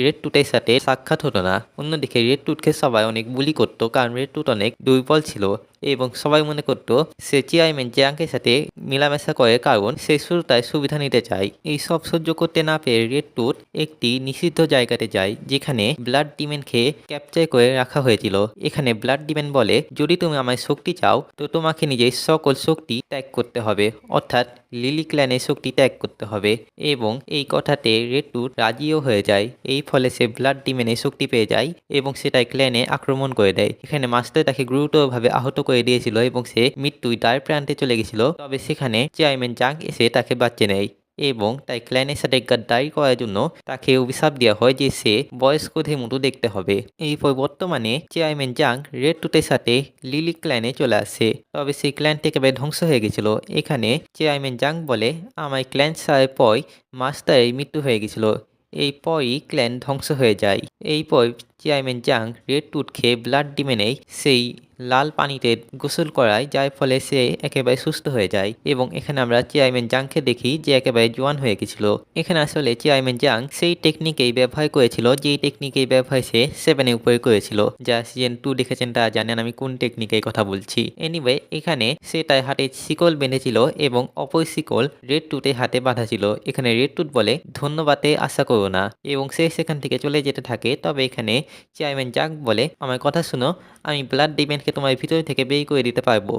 রেড টুথের সাথে সাক্ষাৎ হতো না। অন্যদিকে রেড টুথকে সবাই অনেক বুলি করতো কারণ রেড টুথ অনেক দুর্বল ছিল এবং সবাই মনে করতো সে চেয়ারম্যান জাংকের সাথে মেলামেশা করে কারণ সে শুধু তার সুবিধা নিতে চায়। এই সব সহ্য করতে না পেরে রেড টুথ একটি নিষিদ্ধ জায়গাতে যায় যেখানে ব্লাড ডিমেনকে ক্যাপচার করে রাখা হয়েছিল। এখানে ব্লাড ডিমেন বলে যদি তুমি আমার শক্তি চাও তো তোমাকে নিজের সকল শক্তি ত্যাগ করতে হবে, অর্থাৎ লিলি ক্ল্যানের শক্তি ত্যাগ করতে হবে। এবং এই কথাতে রেড টুথ রাজিও হয়ে যায়। এই ফলে সে ব্লাড ডিমেনের শক্তি পেয়ে যায় এবং সেটাই ক্ল্যানে আক্রমণ করে দেয়। এখানে মাস্টার তাকে গুরুতরভাবে আহত করে দিয়েছিল এবং সে মৃত্যুর দ্বার প্রান্তে চলে গেছিল, তবে সেখানে চেয়ারম্যান জাং এসে তাকে বাঁচিয়ে নেয় এবং তাই ক্ল্যানের সাথে গাদ্দারি করার জন্য তাকে অভিশাপ দেওয়া হয় যে সে বয়স্কদের মতো দেখতে হবে। এরপর বর্তমানে চেয়ারম্যান জাং রেড টুথের সাথে লিলি ক্ল্যানে চলে আসে, তবে সেই ক্ল্যানটি একেবারে ধ্বংস হয়ে গেছিল। এখানে চেয়ারম্যান জাং বলে আমার ক্ল্যান ছাড়ার পর মাস্টারের মৃত্যু হয়ে গেছিল, এই পরই ক্ল্যান ধ্বংস হয়ে যায়। এই পর চেয়ারম্যান জাং রেড টুথকে ব্লাড ডিমেনেই সেই লাল পানিতে গোসল করায়, যার ফলে সে একেবারে সুস্থ হয়ে যায়। এবং এখানে আমরা চেয়ারম্যান জাংকে দেখি যে একেবারে জোয়ান হয়ে গেছিল। এখানে আসলে চেয়ারম্যান জাং সেই টেকনিকেই ব্যবহার করেছিল যেই টেকনিকেই ব্যবহার সে 7 উপরে করেছিল। যা সিজন 2 দেখেছেন তারা জানেন আমি কোন টেকনিকের কথা বলছি। এনিওয়ে এখানে সে তার হাতে শিকল বেঁধেছিল এবং অপর শিকল রেড টুথের হাতে বাঁধা ছিল। এখানে রেড টুথ বলে ধন্যবাদে আশা করো না এবং সে সেখান থেকে চলে যেতে থাকে। তবে এখানে চেয়ারম্যান জাং বলে আমার কথা শুনো, আমি ব্লাড ডিমেন্টকে তোমার ভিতর থেকে বের করে দিতে পারবো।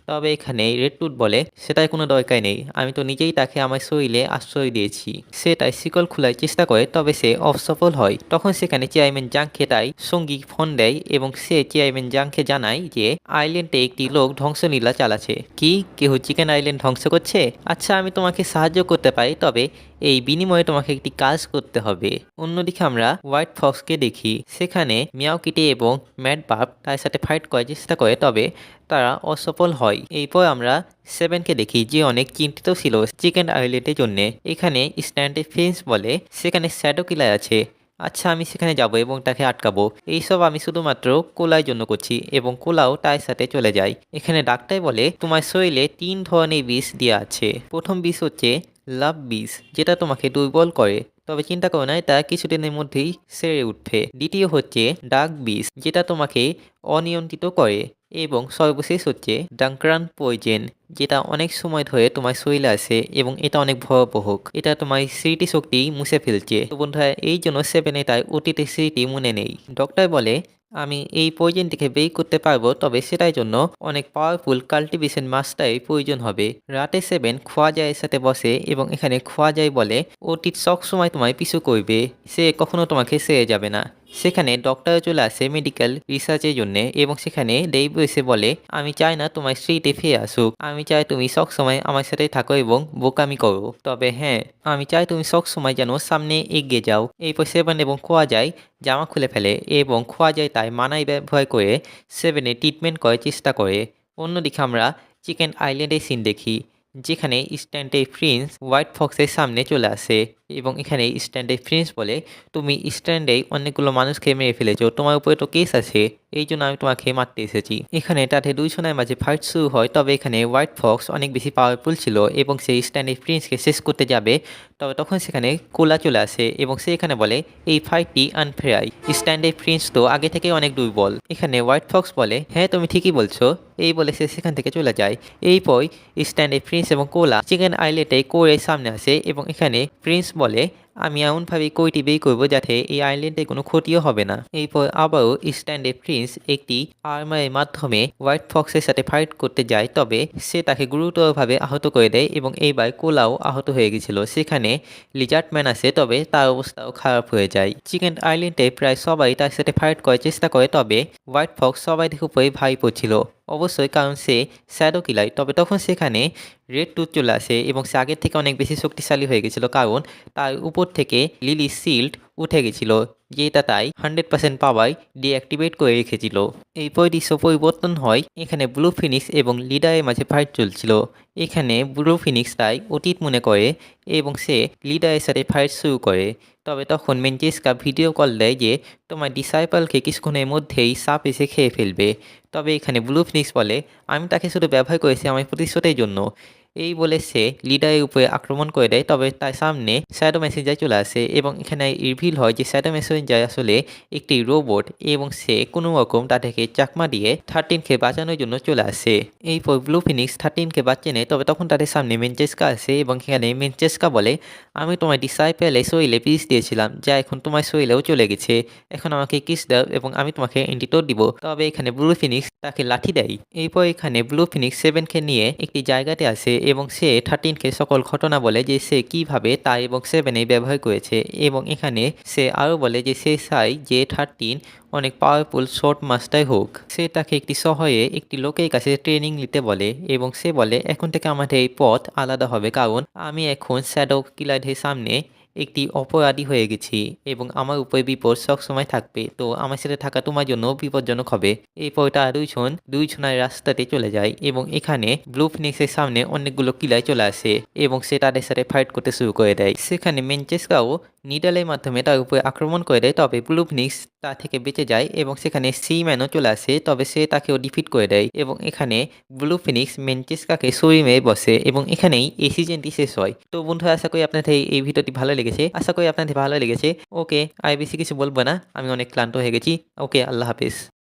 তবে এখানে রেড টুথ বলে সেটার কোনো দরকার নেই, আমি তো নিজেই তাকে আমার শরীরে আশ্রয় দিয়েছি। সে তাই শিকল খোলার চেষ্টা করে তবে সে অসফল হয়। তখন সেখানে চেয়ারম্যান জাংকে তাই সঙ্গী ফোন দেয় এবং সে চেয়ারম্যান জাংকে জানায় যে আইল্যান্ডে একটি লোক ধ্বংসলীলা চালাচ্ছে। কি কেউ চিকেন আইল্যান্ড ধ্বংস করছে? আচ্ছা আমি তোমাকে সাহায্য করতে পারি, তবে এই বিনিময়ে তোমাকে একটি কাজ করতে হবে। অন্যদিকে আমরা হোয়াইট ফক্সকে দেখি, সেখানে মিয়াও কিটি এবং ম্যাড বাপ তার সাথে ফাইট করার চেষ্টা করে তবে তারা অসফল হয়। এরপর আমরা 7কে দেখি যে অনেক চিন্তিত ছিল চিকেন আইল্যান্ডের জন্য। এখানে স্ট্যান্ডে ফেন্স বলে সেখানে শ্যাডো কিলার আছে। আচ্ছা আমি সেখানে যাব এবং তাকে আটকাবো। এইসব আমি শুধুমাত্র কোলার জন্য করছি এবং কোলাও তার সাথে চলে যায়। এখানে ডাক্তার বলে তোমার শরীরে 3 ধরনের বিষ দেওয়া আছে। প্রথম বিষ হচ্ছে লাভ বিষ, যেটা তোমাকে দুর্বল করে, তবে চিন্তা করো না, এটা কিছুদিনের মধ্যেই সেরে উঠবে। দ্বিতীয় হচ্ছে ডার্ক বিষ, যেটা তোমাকে অনিয়ন্ত্রিত করে। এবং সর্বশেষ হচ্ছে ডাঙ্করান পয়জেন, যেটা অনেক সময় ধরে তোমার শরীরে আসে এবং এটা অনেক ভয়াবহ। এটা তোমার স্মৃতিশক্তি মুছে ফেলছে। তো বন্ধুরা এই জন্য 7 তার অতীতের স্মৃতি মনে নেই। ডক্টর বলে আমি এই পয়জেনটিকে বের করতে পারবো, তবে সেটার জন্য অনেক পাওয়ারফুল কাল্টিভেশন মাস্টারের প্রয়োজন হবে। রাতে 7 খোয়াজাইয়ের সাথে বসে এবং এখানে খোয়াজাই বলে অতীত সবসময় তোমায় পিছু করবে, সে কখনো তোমাকে ছেড়ে যাবে না। সেখানে ডক্টর চলে আসে মেডিকেল রিসার্চের জন্য এবং সেখানে দেব এসে বলে আমি চাই না তোমার স্ত্রীতে ফিরে আসুক, আমি চাই তুমি সবসময় আমার সাথে থাকো এবং বোকামি করো। তবে হ্যাঁ, আমি চাই তুমি সবসময় যেন সামনে এগিয়ে যাও। এরপর 7 এবং খোয়াজাই জামা খুলে ফেলে এবং খোয়াজাই তাই মানাই ব্যবহার করে 7 ট্রিটমেন্ট করার চেষ্টা করে। অন্যদিকে আমরা চিকেন আইল্যান্ডের সিন দেখি, যেখানে স্ট্যান্ডে প্রিন্স হোয়াইট ফক্সের সামনে চলে আসে এবং এখানে স্ট্যান্ডে প্রিন্স বলে তুমি স্ট্যান্ডে অনেকগুলো মানুষকে মেরে ফেলেছো, তোমার উপরে তো কেস আছে, এই জন্য আমি তোমাকে মারতে এসেছি। এখানে তাদের দুইজনের মাঝে ফাইট শুরু হয়। তবে এখানে হোয়াইট ফক্স অনেক বেশি পাওয়ারফুল ছিল এবং সেই স্ট্যান্ডে প্রিন্সকে শেষ করতে যাবে। তবে তখন সেখানে কোলা চলে আসে এবং সে এখানে বলে এই ফাইটটি আনফেয়ার, স্ট্যান্ডে প্রিন্স তো আগে থেকে অনেক দুর্বল। এখানে হোয়াইট ফক্স বলে হ্যাঁ তুমি ঠিকই বলছো, এই বলে সে সেখান থেকে চলে যায়। এরপর স্ট্যান্ডে প্রিন্স এবং কোলা চিকেন আইল্যান্ডে কোরের সামনে আসে এবং এখানে প্রিন্স বলে আমি এমনভাবে কইটি বের করবো যাতে এই আইল্যান্ডে কোনো ক্ষতিও হবে না। এরপর আবারও স্ট্যান্ডে প্রিন্স একটি আর্মারের মাধ্যমে হোয়াইট ফক্সের সাথে ফাইট করতে যায়, তবে সে তাকে গুরুতরভাবে আহত করে দেয় এবং এইবার কোলাও আহত হয়ে গেছিল। সেখানে লিজার্ডম্যান আসে, তবে তার অবস্থাও খারাপ হয়ে যায়। চিকেন আইল্যান্ডে প্রায় সবাই তার সাথে ফাইট করার চেষ্টা করে, তবে হোয়াইট ফক্স সবাই দেখে উপরে ভাই পড়ছিল, অবশ্যই কারণ সে শ্যাডো কিলার। তবে তখন সেখানে রেড টুথ চলে আসে এবং সে আগের থেকে অনেক বেশি শক্তিশালী হয়ে গেছিল, কারণ তার উপর থেকে লিলি শিল্ড উঠে গেছিল, যেটা তাই 100% পাওয়ার ডিঅ্যাক্টিভেট করে রেখেছিল। এরপর দৃশ্য পরিবর্তন হয়, এখানে ব্লু ফিনিক্স এবং লিডারের মাঝে ফাইট চলছিল। এখানে ব্লু ফিনিক্স তাই অতীত মনে করে এবং সে লিডারের সাথে ফাইট শুরু করে। তবে তখন মেনচেস্কা ভিডিও কল দেয় যে তোমার ডিসাইপলকে কিছুক্ষণের মধ্যেই সাপ এসে খেয়ে ফেলবে। তবে এখানে ব্লু ফিনিক্স বলে আমি তাকে শুধু ব্যবহার করেছি আমার প্রতিশোধের জন্য। এই বলে সে লিডারের উপরে আক্রমণ করে দেয়, তবে তার সামনে শ্যাডো মেসেঞ্জার চলে আসে এবং এখানে রিভিল হয় যে শ্যাডো মেসেঞ্জার আসলে একটি রোবট এবং সে কোনো রকম তাদেরকে চাকমা দিয়ে 13কে বাঁচানোর জন্য চলে আসে। এরপর ব্লু ফিনিক্স 13কে বাঁচিয়ে নেয়। তবে তখন তাদের সামনে মেনচেস্কা আসে এবং এখানে মেনচেস্কা বলে আমি তোমার ডিসাইপেলের শরীরে পিস দিয়েছিলাম, যা এখন তোমার শরীরেও চলে গেছে, এখন আমাকে কিস দাও এবং আমি তোমাকে অ্যান্টিডোট দিব। তবে এখানে ব্লু ফিনিক্স তাকে লাঠি দেয়। এরপর এখানে ব্লু ফিনিক্স 7কে নিয়ে একটি জায়গাতে আসে এবং সে 13কে সকল ঘটনা বলে যে সে কিভাবে তা এবং 7 ব্যবহার করেছে এবং এখানে সে আরও বলে যে সে চায় যে 13 অনেক পাওয়ারফুল শর্ট মাস্টার হোক। সে তাকে একটি শহরে একটি লোকের কাছে ট্রেনিং নিতে বলে এবং সে বলে এখন থেকে আমাদের এই পথ আলাদা হবে, কারণ আমি এখন শ্যাডো কিলারদের সামনে একটি অপরাধী হয়ে গেছি এবং আমার উপরে বিপদ সবসময় থাকবে, তো আমার সাথে থাকা তোমার জন্য বিপজ্জনক হবে। এরপর তারা দুইজনের রাস্তাতে চলে যায় এবং এখানে ব্লু ফিনিক্সের সামনে অনেকগুলো কিলার চলে আসে এবং সে তাদের সাথে ফাইট করতে শুরু করে দেয়। সেখানে মেনচেস্কাও নিডালের মাধ্যমে তার উপরে আক্রমণ করে দেয়, তবে ব্লু ফিনিক্স তা থেকে বেঁচে যায় এবং সেখানে সি-ম্যানও চলে আসে, তবে সে তাকেও ডিফিট করে দেয় এবং এখানে ব্লু ফিনিক্স মেন্টিস্কাকে ছুরি মেরে বসে এবং এখানেই এই সিজনটি শেষ হয়। তো বন্ধুরা, আশা করি আপনাদের এই ভিডিওটি ভালো লেগেছে। আশা করি আপনাদের ভালো লেগেছে। ওকে, আর বেশি কিছু বলবো না, আমি অনেক ক্লান্ত হয়ে গেছি। ওকে, আল্লাহ হাফেজ।